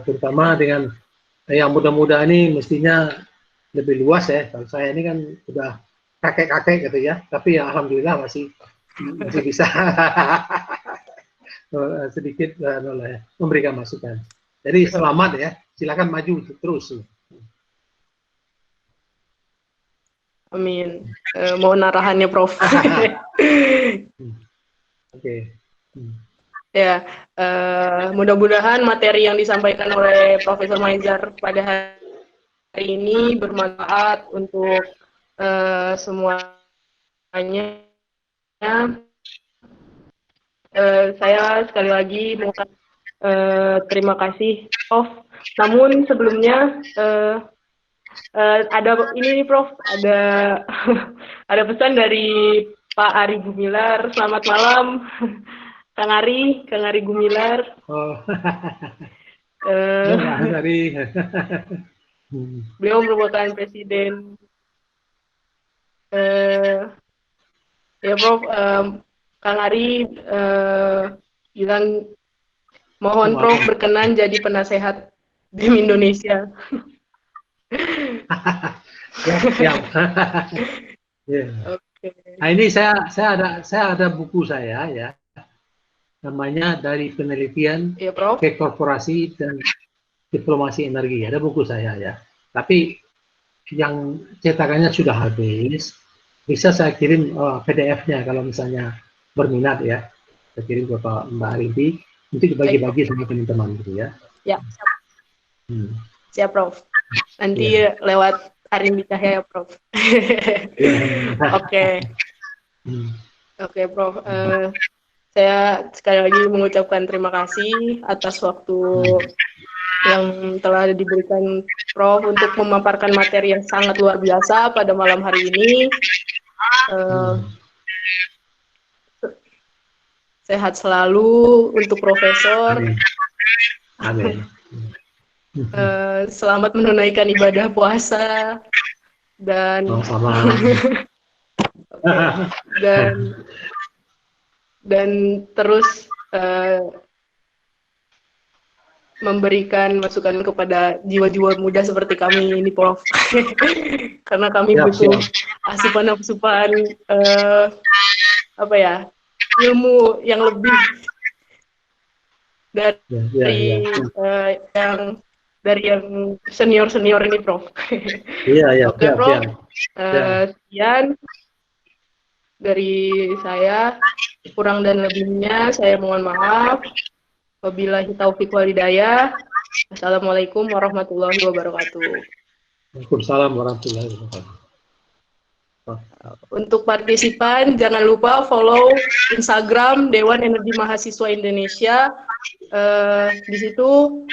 terutama dengan yang muda-muda ini mestinya lebih luas ya. Kalau saya ini kan udah kakek-kakek gitu ya, tapi ya alhamdulillah masih bisa sedikit memberikan masukan. Jadi selamat ya, silakan maju terus. Amin. Mohon arahannya, Prof. Oke. Ya, mudah-mudahan materi yang disampaikan oleh Profesor Maizar pada hari ini bermanfaat untuk semuanya. Saya sekali lagi mengucapkan terima kasih, Prof. Namun sebelumnya ada ini nih, Prof. Ada pesan dari Pak Ari Gumilar. Selamat malam, Kang Ari Gumilar. Ari. Beliau merupakan presiden. Ya, Prof. Kang Ari bilang mohon Prof berkenan jadi penasehat BEM Indonesia. Siap. Yeah. Okay. Nah ini saya ada buku saya ya, namanya Dari Penelitian ke Korporasi dan Diplomasi Energi. Ada buku saya ya. Tapi yang cetakannya sudah habis. Bisa saya kirim PDF-nya kalau misalnya berminat ya. Saya kirim ke Mbak Arimbi untuk dibagi-bagi sama teman-teman gitu ya. Ya, siap. Siap, Prof. Nanti lewat Arimbi Cahya ya, Prof. Oke. Oke, Prof. Saya sekali lagi mengucapkan terima kasih atas waktu yang telah diberikan Prof untuk memaparkan materi yang sangat luar biasa pada malam hari ini. Sehat selalu untuk Profesor. Amin. Selamat menunaikan ibadah puasa dan dan terus memberikan masukan kepada jiwa-jiwa muda seperti kami ini, Prof. Karena kami butuh asupan-asupan ilmu yang lebih dari yang senior ini, Prof. Oke, Prof. Sekian dari saya, kurang dan lebihnya saya mohon maaf. Wabillahi taufiq wal hidayah. Assalamualaikum warahmatullahi wabarakatuh. Waalaikumsalam warahmatullahi wabarakatuh. Untuk partisipan, jangan lupa follow Instagram Dewan Energi Mahasiswa Indonesia. Di situ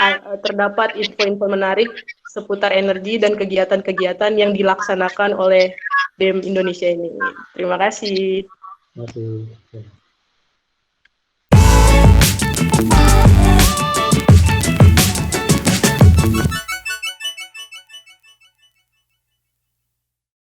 terdapat info-info menarik seputar energi dan kegiatan-kegiatan yang dilaksanakan oleh BEM Indonesia ini. Terima kasih. Terima kasih.